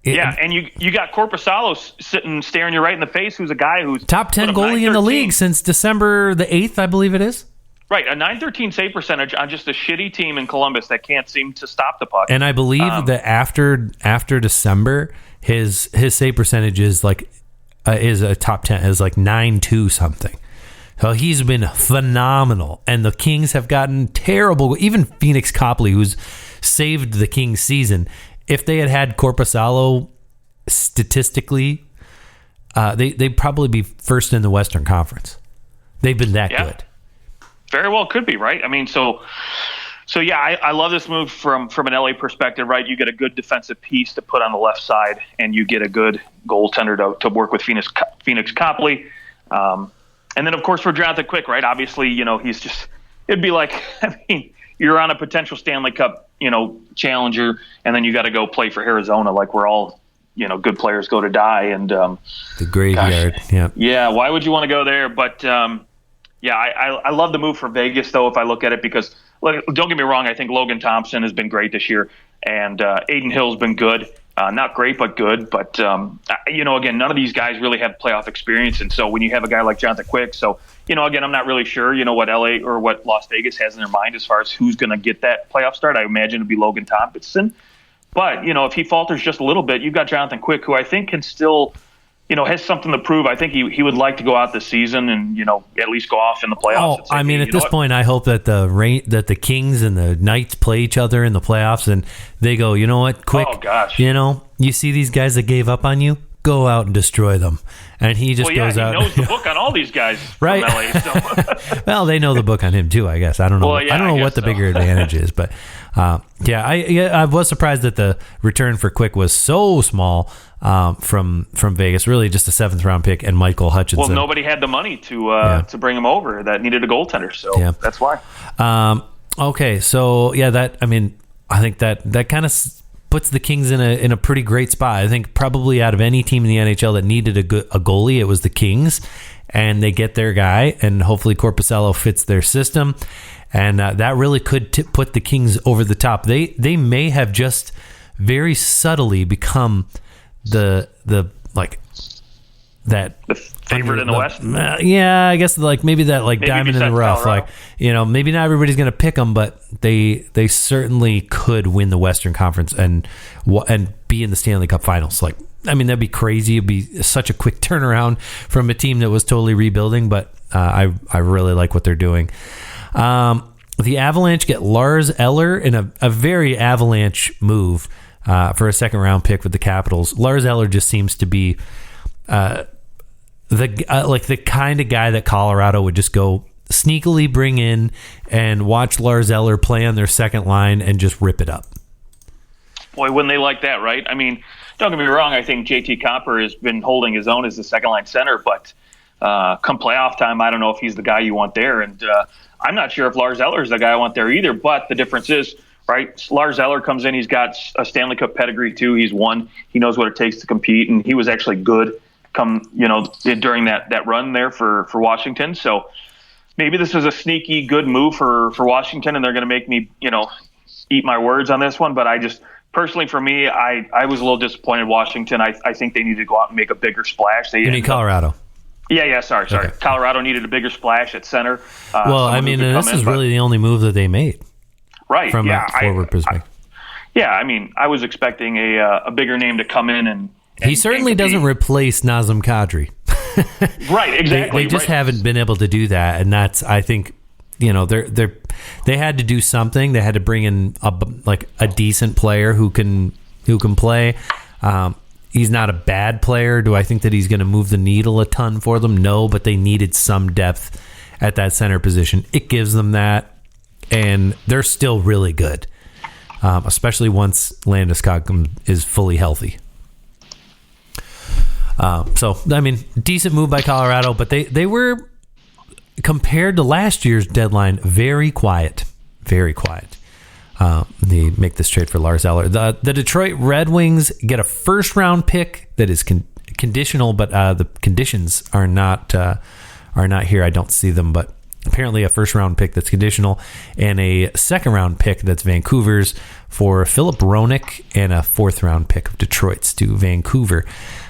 And you got Korpisalo sitting staring you right in the face, who's a guy who's top 10 goalie in the league since December the 8th, I believe it is. Right, a .913 save percentage on just a shitty team in Columbus that can't seem to stop the puck. And I believe that after December, his save percentage is a top 10, is like 9.2 something. So he's been phenomenal, and the Kings have gotten terrible. Even Phoenix Copley, who's saved the Kings season, if they had Korpisalo statistically, they'd probably be first in the Western Conference. They've been that good. Very well could be, right? I mean, so yeah, I love this move from an LA perspective, right? You get a good defensive piece to put on the left side, and you get a good goaltender to work with Phoenix Copley. And then, of course, for Jonathan Quick, right? Obviously, he's just – it'd be like, you're on a potential Stanley Cup, challenger, and then you got to go play for Arizona like we're all, good players go to die. And the graveyard, yeah. Why would you want to go there? But, I love the move for Vegas, though, if I look at it, because, look, don't get me wrong, I think Logan Thompson has been great this year, and Aiden Hill's been good. Not great, but good. But, again, none of these guys really have playoff experience. And so when you have a guy like Jonathan Quick, again, I'm not really sure, what LA or what Las Vegas has in their mind as far as who's going to get that playoff start. I imagine it'd be Logan Thompson. But, if he falters just a little bit, you've got Jonathan Quick, who I think can still, has something to prove. I think he would like to go out this season and, at least go off in the playoffs. Oh, I mean, at this point, I hope that the Kings and the Knights play each other in the playoffs, and they go, you know what, Quick, you see these guys that gave up on you? Go out and destroy them. And he just goes out. He knows the book on all these guys right. from LA. So. Well, they know the book on him too, I guess. I don't know. I don't know what the bigger advantage is, but I was surprised that the return for Quick was so small from Vegas. Really, just a 7th round pick and Michael Hutchinson. Well, nobody had the money to bring him over. That needed a goaltender, so that's why. Okay, so I think that kind of puts the Kings in a pretty great spot. I think probably out of any team in the NHL that needed a goalie, it was the Kings, and they get their guy, and hopefully Korpisalo fits their system, and that really could put the Kings over the top. They may have just very subtly become the favorite in the West. Yeah, I guess maybe that maybe diamond in the rough. Colorado. Maybe not everybody's going to pick them, but they certainly could win the Western Conference and be in the Stanley Cup Finals. That'd be crazy. It'd be such a quick turnaround from a team that was totally rebuilding, but I really like what they're doing. The Avalanche get Lars Eller in a very Avalanche move for a second round pick with the Capitals. Lars Eller just seems to be the kind of guy that Colorado would just go sneakily bring in and watch Lars Eller play on their second line and just rip it up. Boy, wouldn't they like that, right? I mean, don't get me wrong. I think JT Compher has been holding his own as the second line center, but come playoff time, I don't know if he's the guy you want there. And I'm not sure if Lars Eller is the guy I want there either. But the difference is, right, Lars Eller comes in. He's got a Stanley Cup pedigree too. He's won. He knows what it takes to compete, and he was actually good during that run there for Washington. So maybe this is a sneaky good move for Washington, and they're going to make me eat my words on this one. But I just personally, for me, I was a little disappointed in Washington. I think they need to go out and make a bigger splash. You mean Colorado? Yeah. Sorry. Okay. Colorado needed a bigger splash at center. This is really the only move that they made. Right. From a forward perspective. I was expecting a bigger name to come in and he certainly doesn't replace Nazem Kadri. Right, exactly. They just haven't been able to do that, and that's, I think, they had to do something. They had to bring in a decent player who can play. He's not a bad player. Do I think that he's going to move the needle a ton for them? No, but they needed some depth at that center position. It gives them that, and they're still really good, especially once Landeskog is fully healthy. Decent move by Colorado, but they were, compared to last year's deadline, very quiet. Very quiet. They make this trade for Lars Eller. The Detroit Red Wings get a first-round pick that is conditional, but the conditions are not here. I don't see them, but apparently a first-round pick that's conditional and a second-round pick that's Vancouver's for Philip Roenick and a fourth-round pick of Detroit's to Vancouver.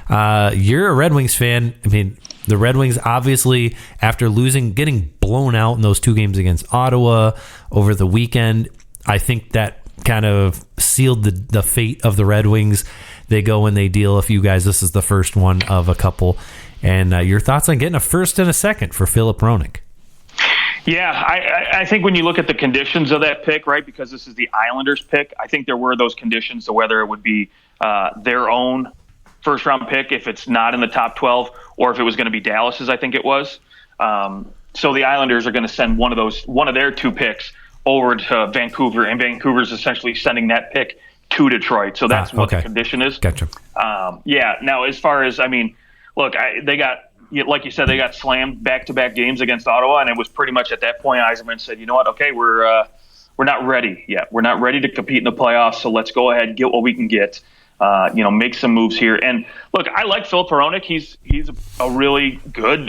You're a Red Wings fan. I mean, the Red Wings, obviously, after getting blown out in those two games against Ottawa over the weekend, I think that kind of sealed the fate of the Red Wings. They go and they deal a few guys. This is the first one of a couple. And your thoughts on getting a first and a second for Philip Roenick? Yeah, I think when you look at the conditions of that pick, right, because this is the Islanders pick, I think there were those conditions to whether it would be their own first-round pick if it's not in the top 12, or if it was going to be Dallas's, I think it was. So the Islanders are going to send one of their two picks over to Vancouver, and Vancouver's essentially sending that pick to Detroit. So that's what the condition is. Gotcha. Now, as far as, look, they got, like you said, they got slammed back-to-back games against Ottawa, and it was pretty much at that point Yzerman said, you know what, okay, we're not ready yet. We're not ready to compete in the playoffs, so let's go ahead and get what we can get. Make some moves here. And look, I like Philip Hronek. He's a really good,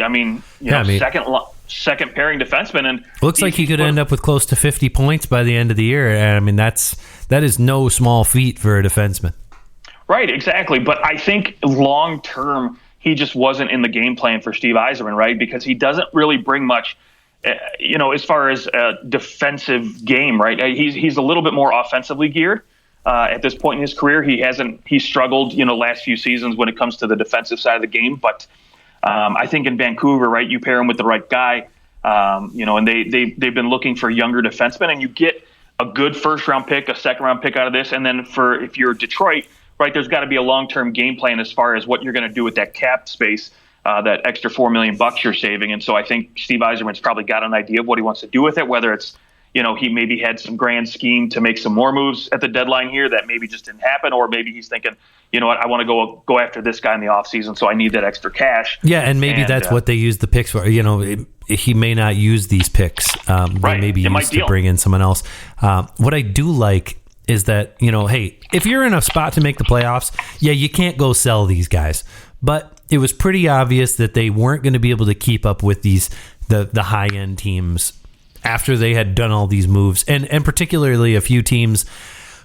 second pairing defenseman. And looks like he could end up with close to 50 points by the end of the year. And that is no small feat for a defenseman. Right, exactly. But I think long term, he just wasn't in the game plan for Steve Yzerman, right? Because he doesn't really bring much, as far as a defensive game, right? He's a little bit more offensively geared. At this point in his career, he struggled, last few seasons when it comes to the defensive side of the game. But I think in Vancouver, right, you pair him with the right guy, and they've been looking for younger defensemen, and you get a good first-round pick, a second-round pick out of this. And then if you're Detroit, right, there's got to be a long-term game plan as far as what you're going to do with that cap space, that extra $4 million you're saving. And so I think Steve Yzerman's probably got an idea of what he wants to do with it, whether it's, he maybe had some grand scheme to make some more moves at the deadline here that maybe just didn't happen, or maybe he's thinking, you know what, I want to go after this guy in the offseason, so I need that extra cash. Yeah, and maybe that's what they use the picks for. He may not use these picks. They may be used to bring in someone else. What I do like is that, hey, if you're in a spot to make the playoffs, you can't go sell these guys. But it was pretty obvious that they weren't going to be able to keep up with the high-end teams after they had done all these moves, and particularly a few teams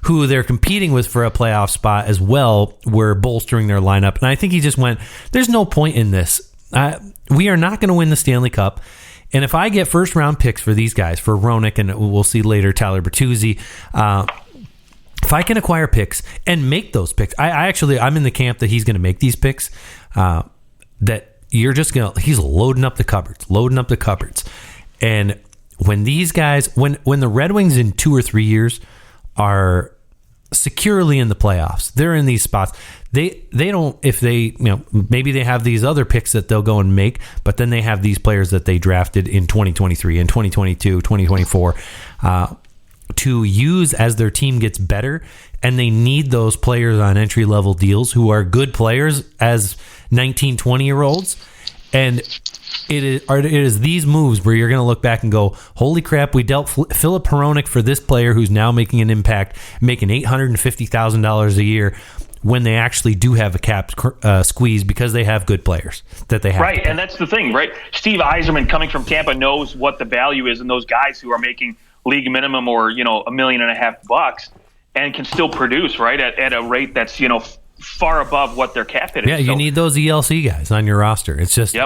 who they're competing with for a playoff spot as well, were bolstering their lineup. And I think he just went, there's no point in this. We are not going to win the Stanley Cup. And if I get first round picks for these guys, for Roenick, and we'll see later Tyler Bertuzzi, if I can acquire picks and make those picks, I'm in the camp that he's going to make these picks, that you're just going to, he's loading up the cupboards. And when these guys, when the Red Wings in 2 or 3 years are securely in the playoffs, they're in these spots. They don't, if they, maybe they have these other picks that they'll go and make, but then they have these players that they drafted in 2023 and 2022, 2024, to use as their team gets better. And they need those players on entry level deals who are good players as 19, 20-year-olds. And it is these moves where you're going to look back and go, holy crap, we dealt Philip Hronek for this player who's now making an impact, making $850,000 a year, when they actually do have a cap squeeze because they have good players that they have. Right, and that's the thing, right? Steve Yzerman, coming from Tampa, knows what the value is in those guys who are making league minimum or, $1.5 million and can still produce, right, at a rate that's, far above what their cap hit is. Yeah, you need those ELC guys on your roster. It's just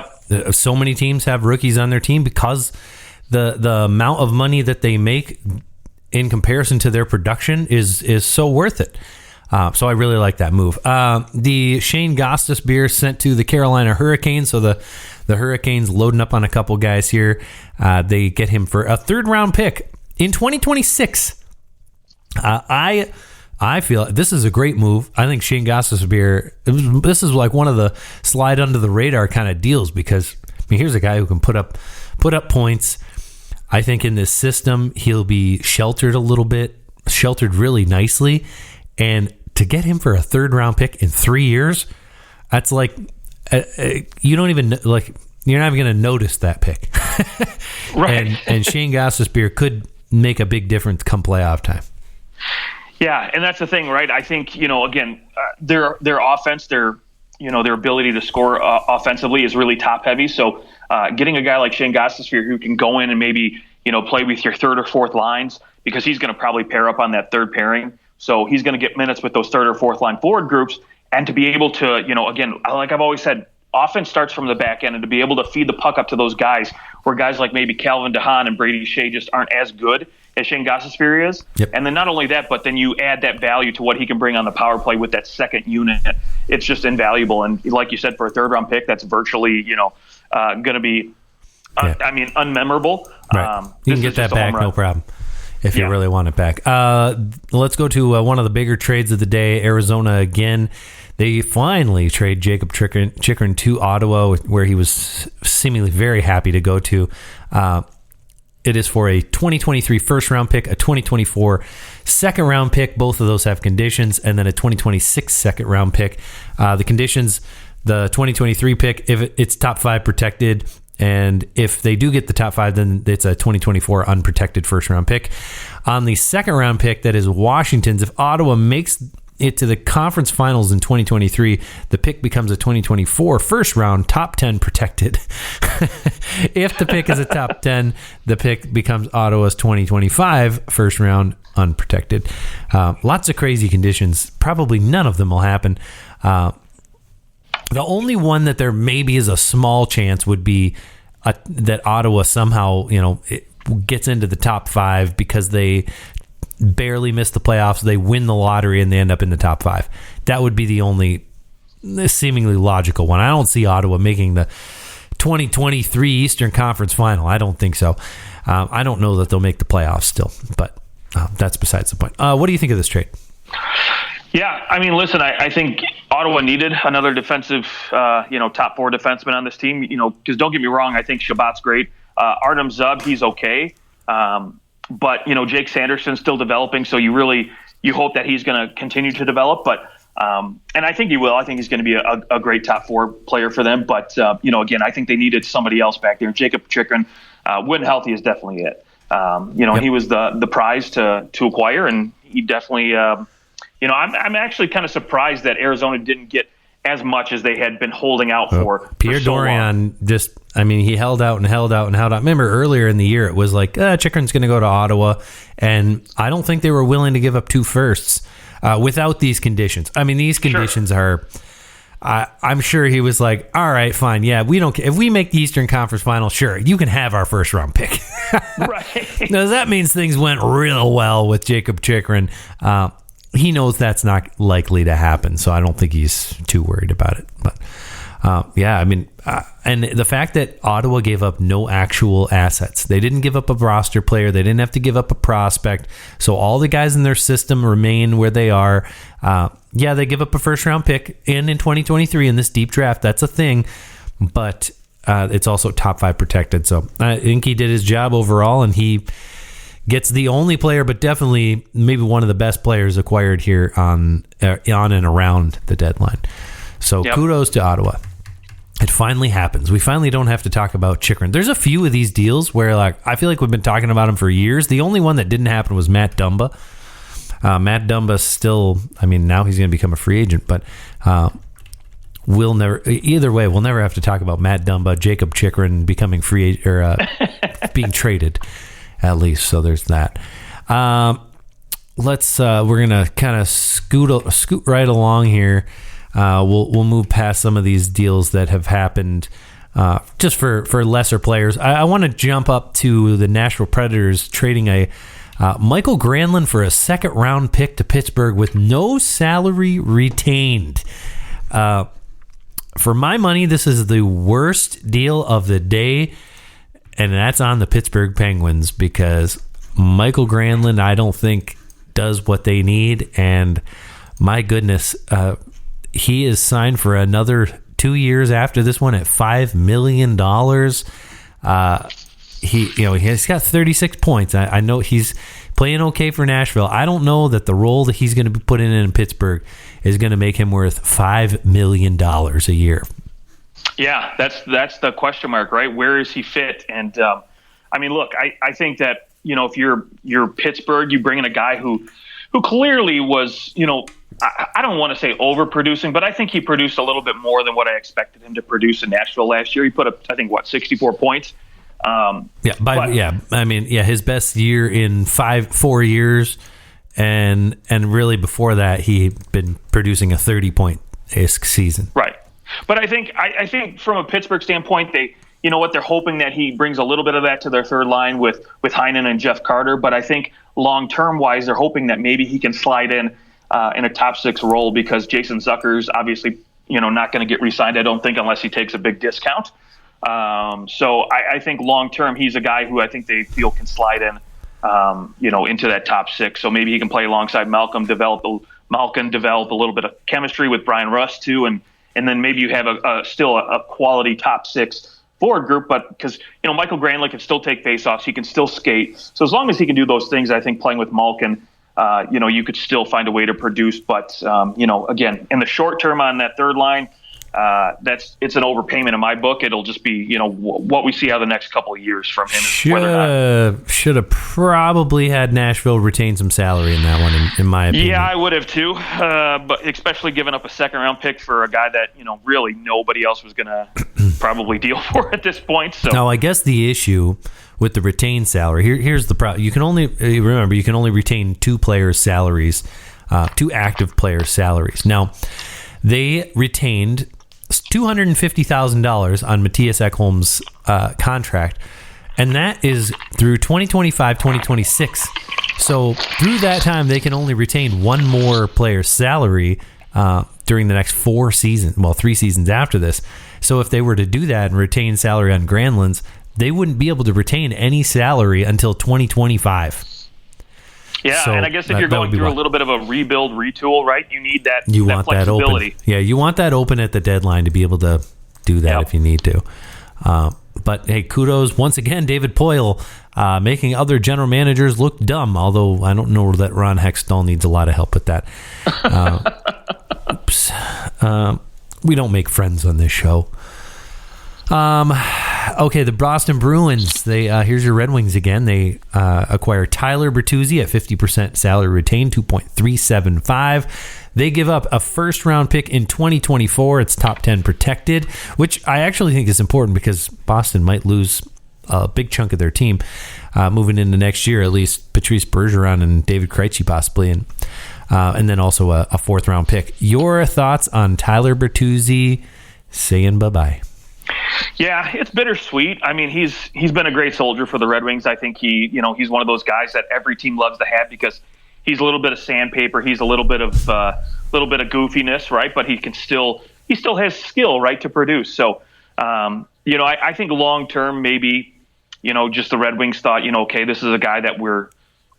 so many teams have rookies on their team because the amount of money that they make in comparison to their production is so worth it. So I really like that move. The Shane Gostisbehere sent to the Carolina Hurricanes. So the Hurricanes loading up on a couple guys here. They get him for a 3rd-round pick in 2026. I feel this is a great move. I think Shane Gostisbehere, this is like one of the slide under the radar kind of deals because here's a guy who can put up points. I think in this system he'll be sheltered a little bit, sheltered really nicely, and to get him for a 3rd-round pick in 3 years, that's like you don't even like. You're not even going to notice that pick, right? And Shane Gostisbehere could make a big difference come playoff time. Yeah, and that's the thing, right? I think again, their offense, their ability to score offensively is really top heavy. So getting a guy like Shane Gostisbehere who can go in and maybe play with your 3rd or 4th lines, because he's going to probably pair up on that 3rd pairing. So he's going to get minutes with those 3rd or 4th line forward groups, and to be able to, again, like I've always said, offense starts from the back end, and to be able to feed the puck up to those guys, where guys like maybe Calvin DeHaan and Brady Shea just aren't as good as Shane Gostisbehere is. Yep. And then not only that, but then you add that value to what he can bring on the power play with that second unit. It's just invaluable. And like you said, for a 3rd-round pick, that's virtually, going to be, unmemorable. Right. You can get that back, no problem, if you really want it back. Let's go to one of the bigger trades of the day. Arizona again. They finally trade Jacob Chikrin to Ottawa, where he was seemingly very happy to go to. It is for a 2023 first-round pick, a 2024 second-round pick. Both of those have conditions, and then a 2026 second-round pick. The conditions, the 2023 pick, if it's top 5 protected, and if they do get the top 5, then it's a 2024 unprotected first-round pick. On the second-round pick, that is Washington's. If Ottawa makes it to the conference finals in 2023, the pick becomes a 2024 first round top 10 protected. If the pick is a top 10, the pick becomes Ottawa's 2025 first round unprotected. Lots of crazy conditions. Probably none of them will happen. The only one that there maybe is a small chance would be that Ottawa somehow, gets into the top 5 because they barely miss the playoffs, they win the lottery, and they end up in the top 5. That would be the only seemingly logical one. I don't see Ottawa making the 2023 Eastern Conference Final. I don't think so. I don't know that they'll make the playoffs still, but that's besides the point. What do you think of this trade? Yeah, listen, I think Ottawa needed another defensive, top 4 defenseman on this team, because don't get me wrong, I think Shabbat's great. Artem Zub, he's okay. But, Jake Sanderson's still developing, so you hope that he's going to continue to develop. But and I think he will. I think he's going to be a great top 4 player for them. But, again, I think they needed somebody else back there. Jacob Chikrin, when healthy, is definitely it. He was the prize to acquire, and he definitely I'm actually kind of surprised that Arizona didn't get as much as they had been holding out for. Pierre so Dorion he held out and held out and held out. Remember earlier in the year, it was like, Chychrun's going to go to Ottawa. And I don't think they were willing to give up 2 firsts without these conditions. I mean, these conditions are, I'm sure he was like, all right, fine. Yeah, we don't care. If we make the Eastern Conference Final, sure, you can have our first round pick. Right. Now, that means things went real well with Jakob Chychrun. He knows that's not likely to happen, so I don't think he's too worried about it. But and the fact that Ottawa gave up no actual assets, they didn't give up a roster player, they didn't have to give up a prospect, so all the guys in their system remain where they are. They give up a first round pick in 2023 in this deep draft. That's a thing, but it's also top 5 protected. So I think he did his job overall, and he gets the only player, but definitely maybe one of the best players acquired here on and around the deadline. So kudos to Ottawa. It finally happens. We finally don't have to talk about Chychrun. There's a few of these deals where I feel like we've been talking about him for years. The only one that didn't happen was Matt Dumba. Matt Dumba still, now he's going to become a free agent, but we'll never have to talk about Matt Dumba, Jakob Chychrun becoming free agent or being traded. At least, so there's that. We're gonna kind of scoot right along here. We'll move past some of these deals that have happened just for lesser players. I want to jump up to the Nashville Predators trading a Michael Granlund for a second round pick to Pittsburgh with no salary retained. For my money, this is the worst deal of the day. And that's on the Pittsburgh Penguins because Michael Granlund, I don't think, does what they need. And my goodness, he is signed for another 2 years after this one at $5 million. He's got 36 points. I know he's playing okay for Nashville. I don't know that the role that he's going to be put in Pittsburgh is going to make him worth $5 million a year. Yeah, that's the question mark, right? Where is he fit? And look, I think that if you're Pittsburgh, you bring in a guy who clearly was, I don't want to say overproducing, but I think he produced a little bit more than what I expected him to produce in Nashville last year. He put up, I think, 64 points. His best year in 4 years, and really before that, he'd been producing a 30-point-esque season. Right. But I think from a Pittsburgh standpoint, they're hoping that he brings a little bit of that to their third line with Heinen and Jeff Carter. But I think long-term wise, they're hoping that maybe he can slide in a top 6 role because Jason Zucker's obviously, not going to get re-signed, I don't think, unless he takes a big discount. So I think long-term, he's a guy who I think they feel can slide in, into that top 6. So maybe he can play alongside Malkin, develop a little bit of chemistry with Brian Rust too. And then maybe you have still a quality top 6 forward group, but because, Michael Granlund can still take faceoffs, he can still skate. So as long as he can do those things, I think playing with Malkin, you could still find a way to produce. But, again, in the short term on that third line, it's an overpayment in my book. It'll just be, what we see how the next couple of years from him. Should have probably had Nashville retain some salary in that one, in my opinion. Yeah, I would have too. But especially giving up a second round pick for a guy that, really nobody else was going to probably deal for at this point. So now I guess the issue with the retained salary, here's the problem. You can only retain 2 players' salaries, 2 active players' salaries. Now, they retained $250,000 on Matthias Ekholm's contract, and that is through 2025, 2026. So through that time, they can only retain 1 more player's salary during the next 4 seasons, 3 seasons after this. So if they were to do that and retain salary on Granlund's, they wouldn't be able to retain any salary until 2025. Yeah, so and I guess if you're going through a little bit of a rebuild, retool, right, you need that want flexibility. That open. Yeah, you want that open at the deadline to be able to do that if you need to. But, hey, kudos once again, David Poile, making other general managers look dumb, although I don't know that Ron Hextall needs a lot of help with that. We don't make friends on this show. Okay, the Boston Bruins. They here's your Red Wings again. They acquire Tyler Bertuzzi at 50% salary retained, $2.375. They give up a first-round pick in 2024. It's top 10 protected, which I actually think is important because Boston might lose a big chunk of their team moving into next year, at least Patrice Bergeron and David Krejci possibly, and then also a fourth-round pick. Your thoughts on Tyler Bertuzzi saying bye-bye? Yeah, it's bittersweet. I mean, he's been a great soldier for the Red Wings. I think he's one of those guys that every team loves to have because he's a little bit of sandpaper. He's a little bit of goofiness, right? But he still has skill, right, to produce. So, I think long term, maybe, just the Red Wings thought, okay, this is a guy that we're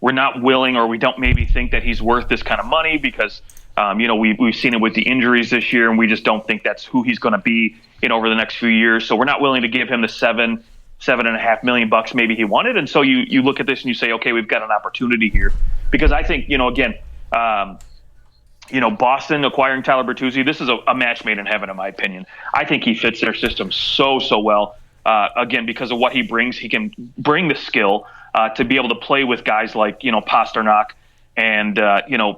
not willing, or we don't maybe think that he's worth this kind of money because, we've seen it with the injuries this year, and we just don't think that's who he's going to be, over the next few years. So we're not willing to give him the $7.5 million maybe he wanted. And so you look at this and you say, okay, we've got an opportunity here, because I think, Boston acquiring Tyler Bertuzzi, this is a match made in heaven, in my opinion. I think he fits their system so well. Again, because of what he brings, he can bring the skill to be able to play with guys like, Pasternak and, Patrice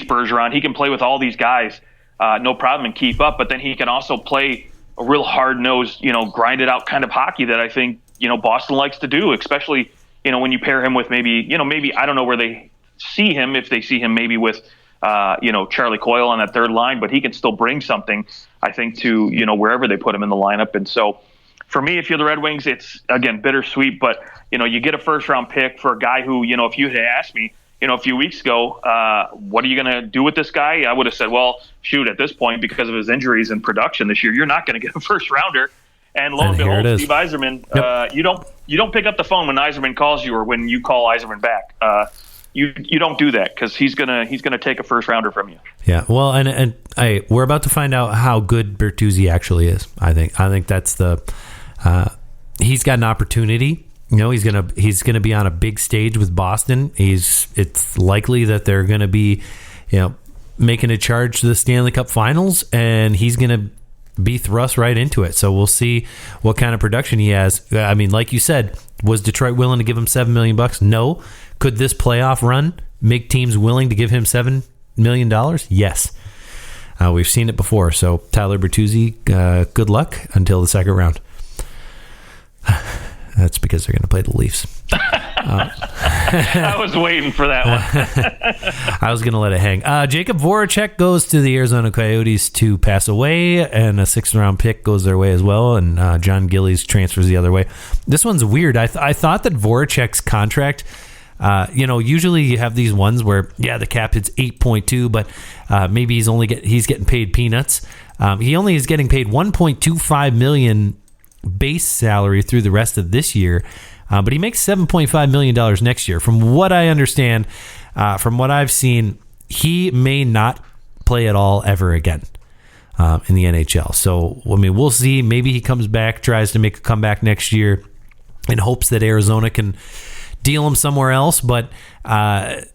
Bergeron. He can play with all these guys, no problem, and keep up. But then he can also play a real hard-nosed, grind it out kind of hockey that I think, Boston likes to do, especially, when you pair him with maybe I don't know where they see him, if they see him maybe with, Charlie Coyle on that third line, but he can still bring something, I think, to, wherever they put him in the lineup. And so for me, if you're the Red Wings, it's, again, bittersweet, but, you get a first-round pick for a guy who, if you had asked me, a few weeks ago, what are you going to do with this guy? I would have said, well, shoot, at this point, because of his injuries and production this year, you're not going to get a first rounder. And lo and behold, Steve Yzerman, yep. You don't pick up the phone when Yzerman calls you or when you call Yzerman back. You don't do that because he's gonna take a first rounder from you. Yeah, well, and we're about to find out how good Bertuzzi actually is. I think that's he's got an opportunity. He's gonna be on a big stage with Boston. It's likely that they're gonna be, making a charge to the Stanley Cup Finals, and he's gonna be thrust right into it. So we'll see what kind of production he has. I mean, like you said, was Detroit willing to give him $7 million? No. Could this playoff run make teams willing to give him $7 million? Yes. We've seen it before. So Tyler Bertuzzi, good luck until the second round. That's because they're going to play the Leafs. I was waiting for that one. I was going to let it hang. Jacob Voracek goes to the Arizona Coyotes to pass away, and a sixth-round pick goes their way as well, and John Gillies transfers the other way. This one's weird. I thought that Voracek's contract, usually you have these ones where, the cap hits 8.2, but maybe he's getting paid peanuts. He only is getting paid $1.25 million base salary through the rest of this year, but he makes $7.5 million next year. From what I understand, from what I've seen, he may not play at all ever again in the NHL. So, I mean, we'll see. Maybe he comes back, tries to make a comeback next year in hopes that Arizona can deal him somewhere else. But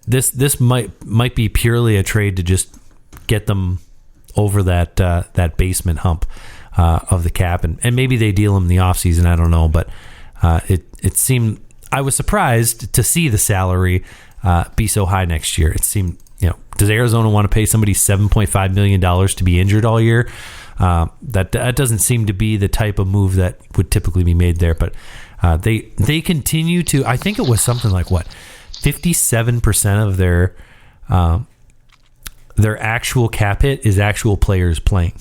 this might be purely a trade to just get them over that basement hump of the cap, and maybe they deal him in the offseason. I don't know, but it seemed, I was surprised to see the salary be so high next year. It seemed, does Arizona want to pay somebody $7.5 million to be injured all year? That doesn't seem to be the type of move that would typically be made there. But they continue to, I think it was something like 57% of their actual cap hit is actual players playing,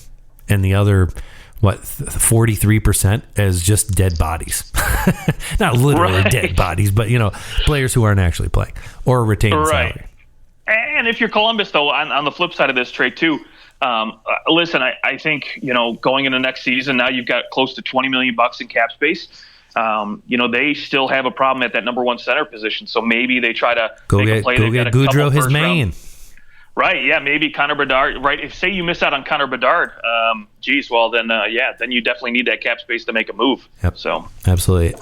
and the other 43% as just dead bodies. Not literally dead bodies, but players who aren't actually playing or retaining salary. And if you're Columbus, though, on the flip side of this trade too, listen, I think going into next season, now you've got close to $20 million in cap space. They still have a problem at that number one center position, so maybe they try to make a play. Go get Goudreau his main. Right, yeah, maybe Connor Bedard. Right, if say you miss out on Connor Bedard, then you definitely need that cap space to make a move. Yep. So absolutely.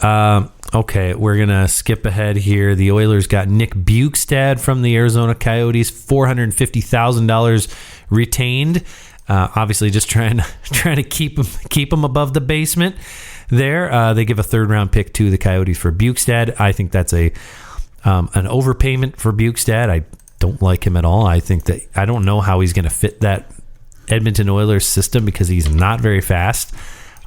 Okay, we're gonna skip ahead here. The Oilers got Nick Bjugstad from the Arizona Coyotes, $450,000 retained. Obviously, just trying to keep him above the basement. There, they give a 3rd-round pick to the Coyotes for Bukestad. I think that's an overpayment for Bukestad. I don't like him at all. I think that I don't know how he's going to fit that Edmonton Oilers system because he's not very fast.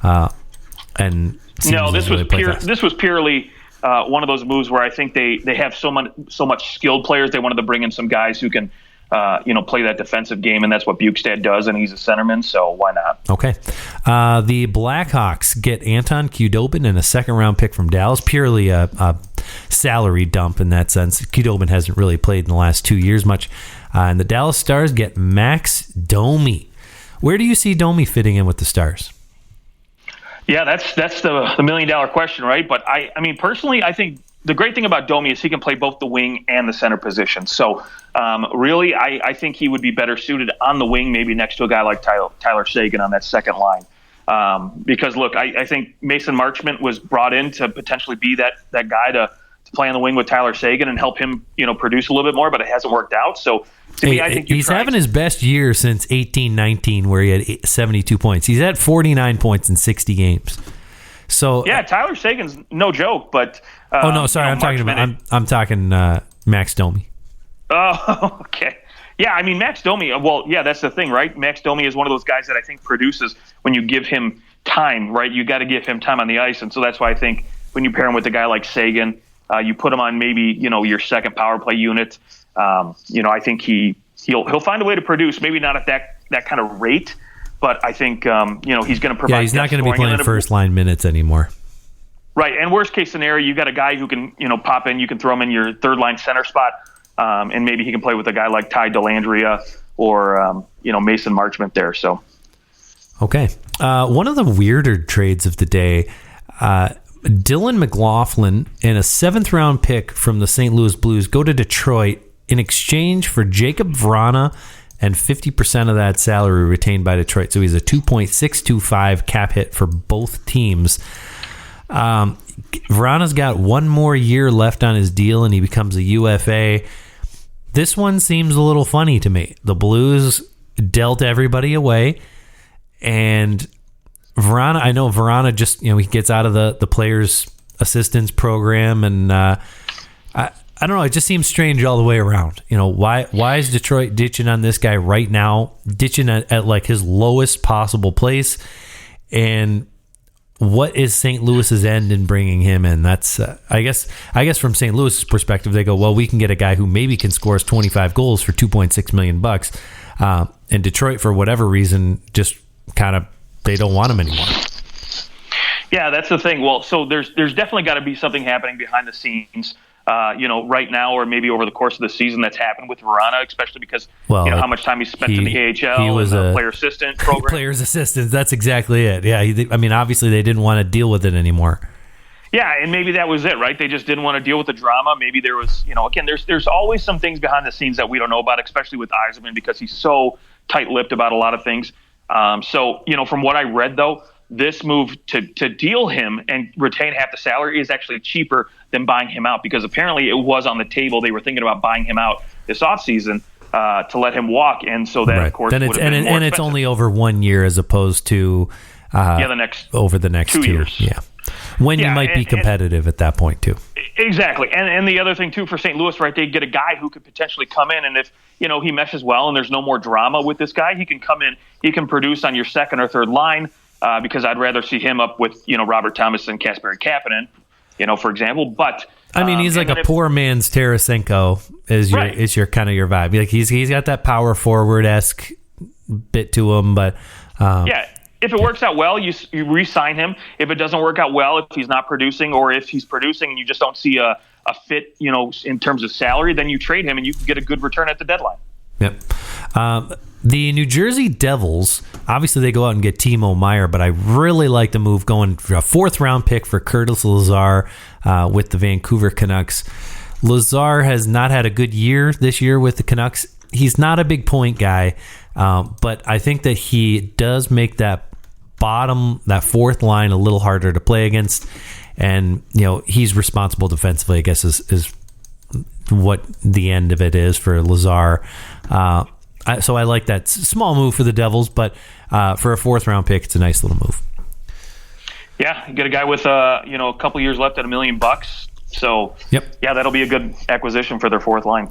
And no, this was purely one of those moves where I think they have so much skilled players. They wanted to bring in some guys who can play that defensive game, and that's what Bukestad does, and he's a centerman, so why not? Okay. The Blackhawks get Anton Khudobin and a 2nd-round pick from Dallas, purely a salary dump in that sense. Khudobin hasn't really played in the last 2 years much. And the Dallas Stars get Max Domi. Where do you see Domi fitting in with the Stars? Yeah, that's the $1 million question, right? But I mean, personally, I think the great thing about Domi is he can play both the wing and the center position. So really, I think he would be better suited on the wing, maybe next to a guy like Tyler Seguin on that second line. Because, look, I think Mason Marchment was brought in to potentially be that guy to play on the wing with Tyler Seguin and help him produce a little bit more, but it hasn't worked out. So to me, I think he's having his best year since 18-19 where he had 72 points. He's at 49 points in 60 games. So yeah, Tyler Seguin's no joke, but I'm talking Max Domi. Oh, okay. Yeah, I mean Max Domi. Well, yeah, that's the thing, right? Max Domi is one of those guys that I think produces when you give him time, right? You got to give him time on the ice, and so that's why I think when you pair him with a guy like Seguin, you put him on maybe your second power play unit. I think he'll find a way to produce. Maybe not at that kind of rate. But I think, he's going to provide. Yeah, he's not going to be playing first line minutes anymore. Right. And worst case scenario, you've got a guy who can, pop in. You can throw him in your 3rd line center spot. And maybe he can play with a guy like Ty Dellandrea or, Mason Marchment there. So. Okay. One of the weirder trades of the day, Dylan McLaughlin and a 7th-round pick from the St. Louis Blues go to Detroit in exchange for Jacob Vrana and 50% of that salary retained by Detroit. So he's a 2.625 cap hit for both teams. Vrana's got 1 more year left on his deal, and he becomes a UFA. This one seems a little funny to me. The Blues dealt everybody away, and Vrana just, he gets out of the players' assistance program, and I don't know. It just seems strange all the way around. Why is Detroit ditching on this guy right now, ditching at like his lowest possible place? And what is St. Louis's end in bringing him in? That's I guess from St. Louis's perspective, they go, well, we can get a guy who maybe can score us 25 goals for $2.6 million. And Detroit, for whatever reason, just kind of they don't want him anymore. Yeah, that's the thing. Well, so there's definitely got to be something happening behind the scenes. Right now or maybe over the course of the season that's happened with Vrana, especially because how much time he spent in the AHL. He was a player assistant program. Players assistant, that's exactly it. Yeah, obviously they didn't want to deal with it anymore. Yeah, and maybe that was it, right? They just didn't want to deal with the drama. Maybe there was, again, there's always some things behind the scenes that we don't know about, especially with Yzerman because he's so tight-lipped about a lot of things. From what I read, though, this move to deal him and retain half the salary is actually cheaper than buying him out because apparently it was on the table. They were thinking about buying him out this offseason to let him walk. And so that, of course, it's only over 1 year as opposed to over the next 2 years. Yeah. When you might be competitive at that point, too. Exactly. And the other thing, too, for St. Louis, right, they get a guy who could potentially come in, and if, he meshes well and there's no more drama with this guy, he can come in, he can produce on your second or third line because I'd rather see him up with, Robert Thomas and Kasperi Kapanen, for example. But he's like a poor man's Tarasenko is your kind of your vibe. Like he's got that power forward-esque bit to him, but if it works out well, you re-sign him. If it doesn't work out well, if he's not producing or if he's producing and you just don't see a fit, in terms of salary, then you trade him and you can get a good return at the deadline. Yep. The New Jersey Devils, obviously they go out and get Timo Meier, but I really like the move going for a 4th-round pick for Curtis Lazar with the Vancouver Canucks. Lazar has not had a good year this year with the Canucks. He's not a big point guy, but I think that he does make that 4th line a little harder to play against. And, he's responsible defensively, I guess, is what the end of it is for Lazar. So I like that small move for the Devils, but for a 4th round pick, it's a nice little move. Yeah, you get a guy with a couple years left at $1 million. So yep. Yeah, that'll be a good acquisition for their 4th line.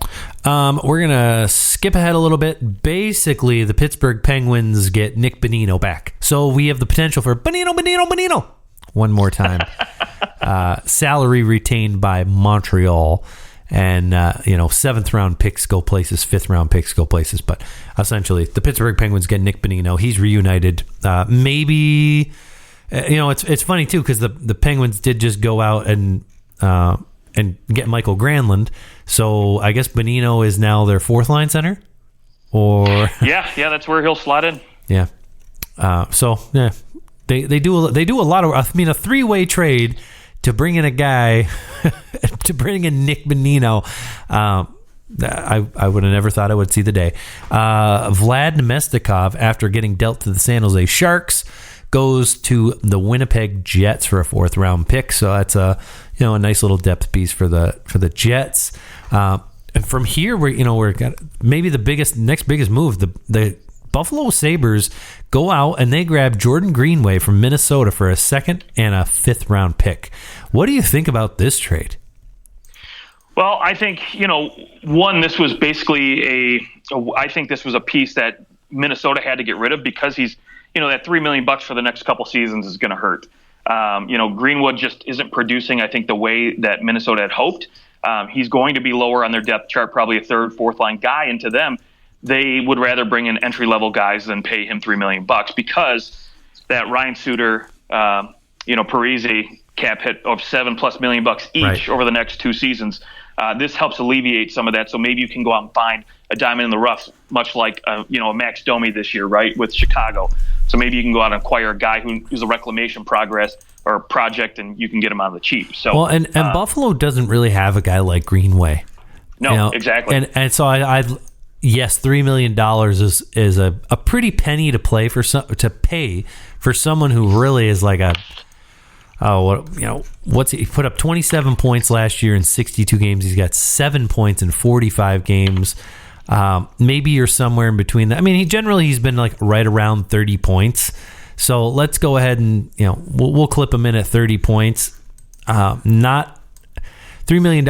We're gonna skip ahead a little bit. Basically, the Pittsburgh Penguins get Nick Bonino back, so we have the potential for Bonino one more time. Salary retained by Montreal, and 7th round picks go places, 5th round picks go places. But essentially, the Pittsburgh Penguins get Nick Bonino. He's reunited. Maybe it's funny too because the Penguins did just go out and get Michael Granlund. So I guess Bonino is now their 4th line center. Or yeah, that's where he'll slot in. Yeah. They do a lot of. I mean, a 3-way trade to bring in a guy to bring in Nick Bonino. I would have never thought I would see the day. Vlad Nemestikov, after getting dealt to the San Jose Sharks, goes to the Winnipeg Jets for a 4th round pick. So that's a nice little depth piece for the Jets. And from here, we're got maybe the next biggest move. The Buffalo Sabres go out and they grab Jordan Greenway from Minnesota for a 2nd and a 5th round pick. What do you think about this trade? Well, I think, this was basically I think this was a piece that Minnesota had to get rid of because he's, that $3 million for the next couple seasons is going to hurt. Greenwood just isn't producing, I think, the way that Minnesota had hoped. He's going to be lower on their depth chart, probably a 3rd, 4th line guy. And to them, they would rather bring in entry-level guys than pay him $3 million because that Ryan Suter, Parise cap hit of $7+ million each over the next 2 seasons. This helps alleviate some of that. So maybe you can go out and find a diamond in the rough, much like a Max Domi this year, right, with Chicago. So maybe you can go out and acquire a guy who's a reclamation project, and you can get him on the cheap. So and Buffalo doesn't really have a guy like Greenway. No, exactly. And so yes, $3 million is a pretty penny to pay for someone who really is like he put up 27 points last year in 62 games. He's got 7 points in 45 games. Maybe you're somewhere in between that. I mean, he's been like right around 30 points. So let's go ahead and we'll clip him in at 30 points. Not $3 million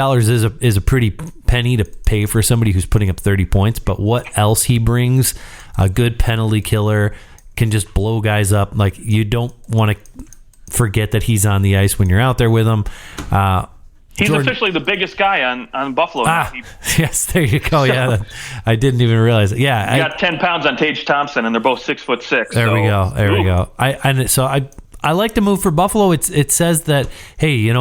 is a pretty penny to pay for somebody who's putting up 30 points. But what else he brings? A good penalty killer, can just blow guys up. Like, you don't want to forget that he's on the ice when you're out there with him. He's officially the biggest guy on Buffalo. Yes, there you go. Yeah, I didn't even realize it. Yeah, he got 10 pounds on Tage Thompson, and they're both 6'6". There we go. I like the move for Buffalo. It says that, hey,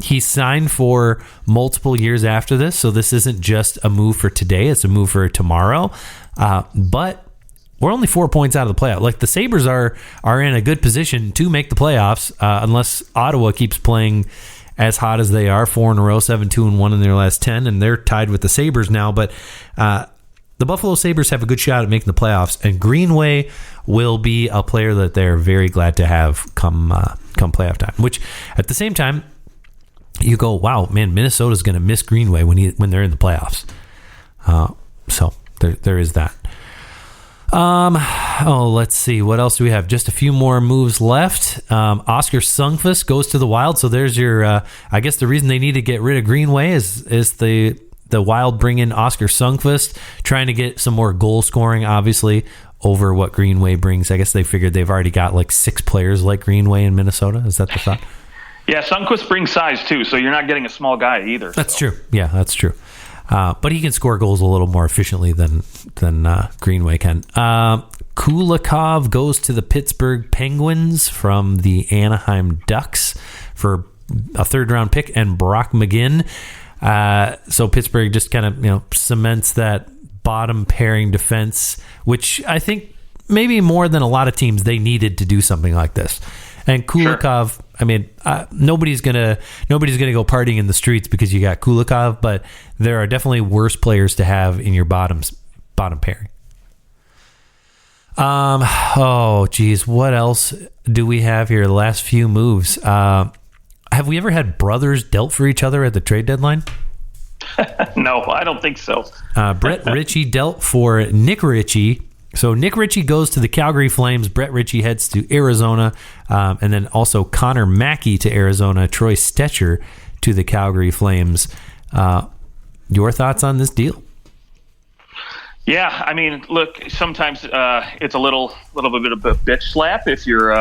he signed for multiple years after this, so this isn't just a move for today; it's a move for tomorrow. But we're only 4 points out of the playoff. Like, the Sabres are in a good position to make the playoffs, unless Ottawa keeps playing as hot as they are, 4 in a row, 7-2-1 in their last 10, and they're tied with the Sabres now. But the Buffalo Sabres have a good shot at making the playoffs, and Greenway will be a player that they're very glad to have come playoff time. Which, at the same time, you go, wow, man, Minnesota's going to miss Greenway when they're in the playoffs. So there is that. Let's see. What else do we have? Just a few more moves left. Oscar Sundqvist goes to the Wild. So there's your, I guess the reason they need to get rid of Greenway is the Wild bring in Oscar Sundqvist, trying to get some more goal scoring, obviously, over what Greenway brings. I guess they figured they've already got like 6 players like Greenway in Minnesota. Is that the thought? Yeah, Sundqvist brings size too, so you're not getting a small guy either. That's true. Yeah, that's true. But he can score goals a little more efficiently than Greenway can. Kulikov goes to the Pittsburgh Penguins from the Anaheim Ducks for a 3rd round pick and Brock McGinn. So Pittsburgh just kind of cements that bottom pairing defense, which I think maybe more than a lot of teams they needed to do something like this. And Kulikov, sure. I mean, nobody's gonna go partying in the streets because you got Kulikov, but there are definitely worse players to have in your bottom pairing. What else do we have here? The last few moves. Have we ever had brothers dealt for each other at the trade deadline? No, I don't think so. Brett Ritchie dealt for Nick Ritchie. So Nick Ritchie goes to the Calgary Flames. Brett Ritchie heads to Arizona. And then also Connor Mackey to Arizona. Troy Stetcher to the Calgary Flames. Your thoughts on this deal? Yeah, I mean, look, sometimes it's a little bit of a bitch slap if you're,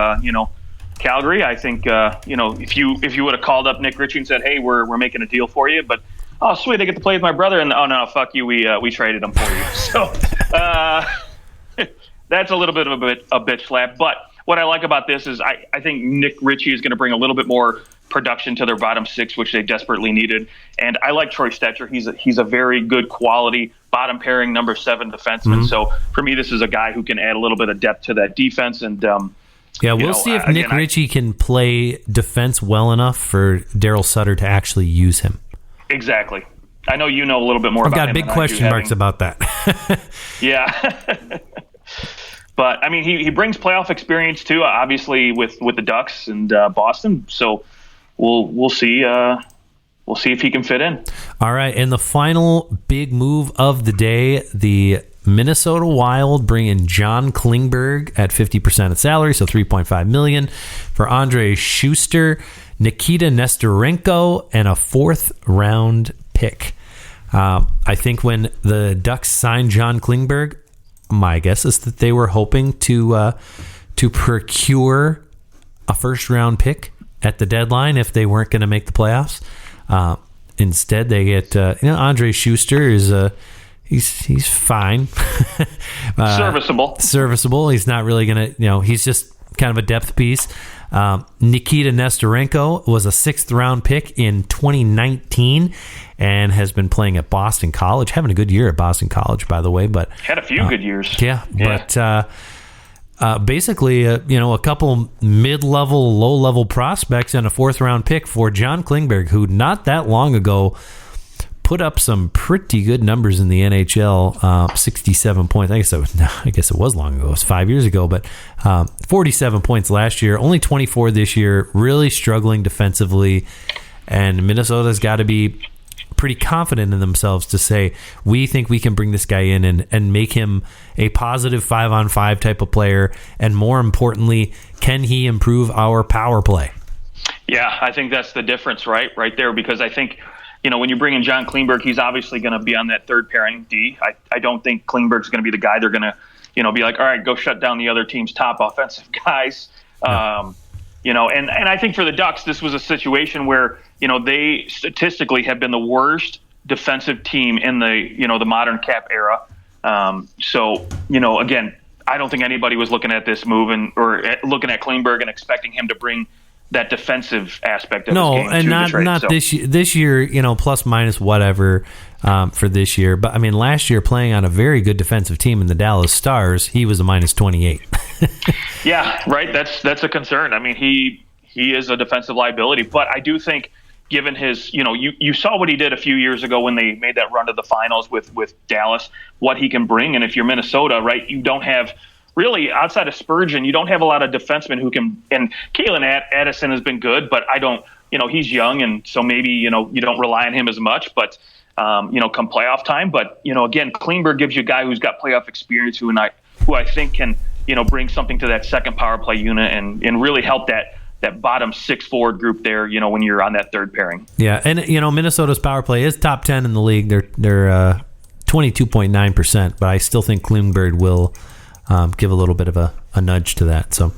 Calgary. I think, if you would have called up Nick Ritchie and said, hey, we're making a deal for you, but, oh, sweet, I get to play with my brother, and, oh, no, fuck you, we traded him for you. So that's a little bit of a bitch slap. But what I like about this is I think Nick Ritchie is going to bring a little bit more production to their bottom six, which they desperately needed. And I like Troy Stetcher. He's a very good quality bottom pairing number 7 defenseman. Mm-hmm. So for me, this is a guy who can add a little bit of depth to that defense. And we'll see if Nick Ritchie can play defense well enough for Daryl Sutter to actually use him. Exactly. I know you know a little bit more about him. I've got big question marks about that. Yeah. But, I mean, he brings playoff experience, too, obviously, with the Ducks and Boston. So we'll see. We'll see if he can fit in. All right, and the final big move of the day, the Minnesota Wild bring in John Klingberg at 50% of salary, so $3.5 million for Andre Schuster, Nikita Nesterenko, and a 4th-round pick. I think when the Ducks signed John Klingberg, my guess is that they were hoping to procure a first-round pick at the deadline if they weren't going to make the playoffs. Instead, they get Andre Schuster is he's fine, serviceable. He's not really gonna he's just kind of a depth piece. Nikita Nesterenko was a 6th-round pick in 2019 and has been playing at Boston College, having a good year at Boston College, by the way. But had a few good years. Yeah. But basically, a couple mid-level, low-level prospects and a 4th-round pick for John Klingberg, who not that long ago put up some pretty good numbers in the NHL. 67 points. I guess it was long ago. It was 5 years ago, but 47 points last year. Only 24 this year. Really struggling defensively, and Minnesota's got to be pretty confident in themselves to say, we think we can bring this guy in and make him a positive 5-on-5 type of player, and more importantly, can he improve our power play? Yeah, I think that's the difference right there, because I think when you bring in John Klingberg, he's obviously going to be on that third pairing D. I don't think Klingberg's going to be the guy they're going to be like, all right, go shut down the other team's top offensive guys. Yeah. And I think for the Ducks, this was a situation where, they statistically have been the worst defensive team in the modern cap era. So, again, I don't think anybody was looking at this move or looking at Klingberg and expecting him to bring that defensive aspect of his game and to not the trade. Not this year, plus minus whatever for this year. But I mean, last year playing on a very good defensive team in the Dallas Stars, he was a minus 28. Yeah, right. That's a concern. I mean, he is a defensive liability, but I do think, given his, you saw what he did a few years ago when they made that run to the finals with Dallas, what he can bring. And if you're Minnesota, right, you don't have really, outside of Spurgeon, you don't have a lot of defensemen who can, and Kalen Addison has been good, but I don't, he's young, and so maybe, you don't rely on him as much, but, come playoff time. But, again, Klingberg gives you a guy who's got playoff experience who I think can, bring something to that second power play unit and really help that bottom 6 forward group there, when you're on that third pairing. Yeah, and Minnesota's power play is top 10 in the league. They're 22.9%, but I still think Klingberg will give a little bit of a nudge to that. So,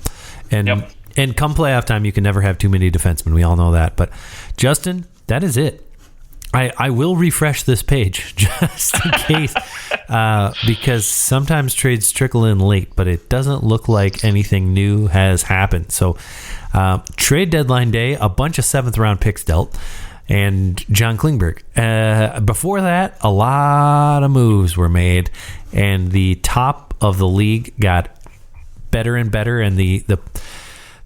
and come playoff time, you can never have too many defensemen. We all know that. But Justin, that is it. I will refresh this page just in case, because sometimes trades trickle in late, but it doesn't look like anything new has happened. So, trade deadline day, a bunch of 7th-round picks dealt, and John Klingberg. Before that, a lot of moves were made, and the top of the league got better and better, and the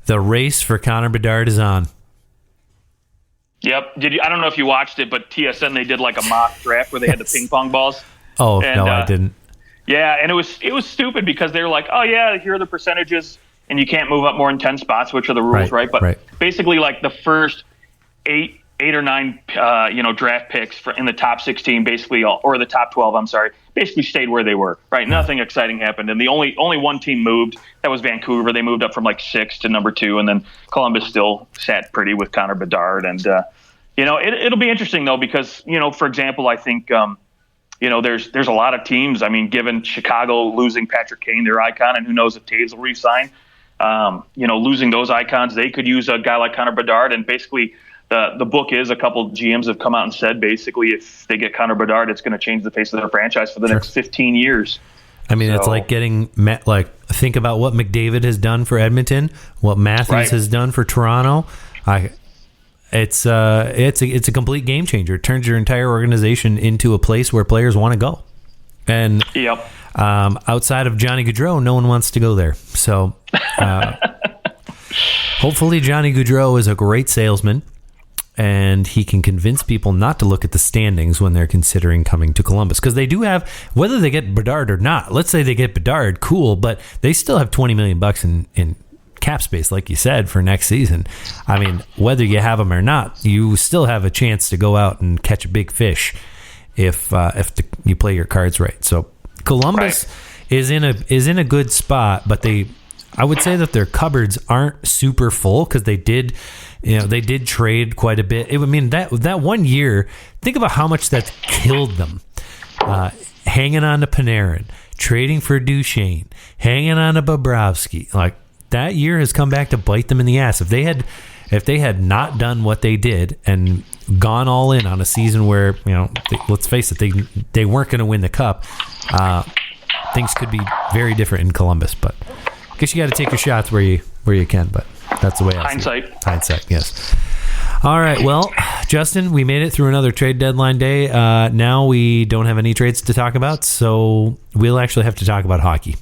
race for Connor Bedard is on. Yep. I don't know if you watched it, but TSN, they did like a mock draft where they had the ping pong balls. Oh, and, no, I didn't. Yeah, and it was stupid because they were like, oh yeah, here are the percentages, and you can't move up more than 10 spots, which are the rules, right? But basically, like the first eight 8 or 9 draft picks in the top 16, basically, or the top 12. I'm sorry, basically stayed where they were. Right, nothing exciting happened, and the only one team moved. That was Vancouver. They moved up from like 6 to number 2, and then Columbus still sat pretty with Connor Bedard. And it'll be interesting though, because for example, I think there's a lot of teams. I mean, given Chicago losing Patrick Kane, their icon, and who knows if Taves will re-sign. Losing those icons, they could use a guy like Connor Bedard, and basically. The book is a couple GMs have come out and said basically if they get Connor Bedard, it's going to change the face of their franchise for the next 15 years. I mean, it's like getting think about what McDavid has done for Edmonton, what Matthews has done for Toronto. It's a complete game changer. It turns your entire organization into a place where players want to go. And outside of Johnny Gaudreau, no one wants to go there. So hopefully Johnny Gaudreau is a great salesman. And he can convince people not to look at the standings when they're considering coming to Columbus. Because they do have, whether they get Bedard or not, let's say they get Bedard, cool, but they still have $20 million in cap space, like you said, for next season. I mean, whether you have him or not, you still have a chance to go out and catch a big fish if you play your cards right. So Columbus is in a good spot, but I would say that their cupboards aren't super full because they did trade quite a bit. That 1 year, think about how much that killed them. Hanging on to Panarin, trading for Duchesne, hanging on to Bobrovsky. Like, that year has come back to bite them in the ass. If they had not done what they did and gone all in on a season where, let's face it, they weren't going to win the cup, things could be very different in Columbus. But I guess you got to take your shots where you can, but that's the way I see it. Hindsight, yes. All right, well, Justin, we made it through another trade deadline day. Now we don't have any trades to talk about, so we'll actually have to talk about hockey.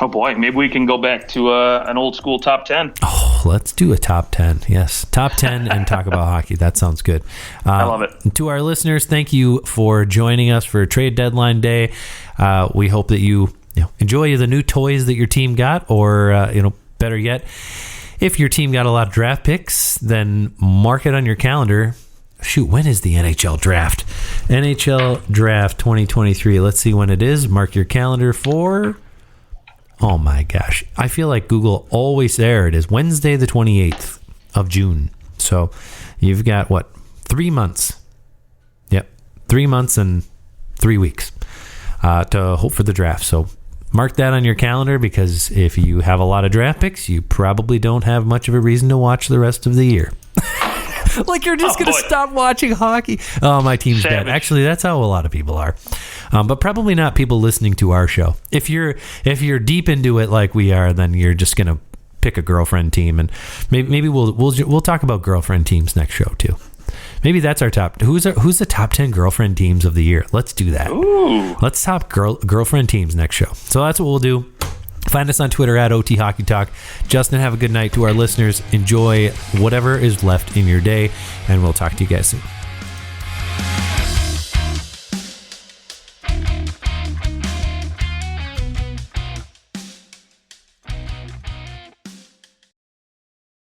Oh, boy. Maybe we can go back to an old school top 10. Oh, let's do a top 10. Yes, top 10 and talk about hockey. That sounds good. I love it. To our listeners, thank you for joining us for trade deadline day. We hope that you enjoy the new toys that your team got, or, better yet, if your team got a lot of draft picks, then mark it on your calendar. Shoot, when is the NHL draft? NHL draft 2023. Let's see when it is. Mark your calendar for... Oh my gosh. I feel like Google always... There it is. Wednesday the 28th of June. So you've got, 3 months? Yep. 3 months and 3 weeks to hope for the draft. So mark that on your calendar, because if you have a lot of draft picks, you probably don't have much of a reason to watch the rest of the year. Like you're just going to stop watching hockey. Oh, my team's dead. Actually, that's how a lot of people are. But probably not people listening to our show. If you're deep into it like we are, then you're just going to pick a girlfriend team, and maybe we'll talk about girlfriend teams next show too. Maybe that's our top. Who's the top 10 girlfriend teams of the year? Let's do that. Ooh. Let's top girlfriend teams next show. So that's what we'll do. Find us on Twitter at OT Hockey Talk. Justin, have a good night. To our listeners, enjoy whatever is left in your day, and we'll talk to you guys soon.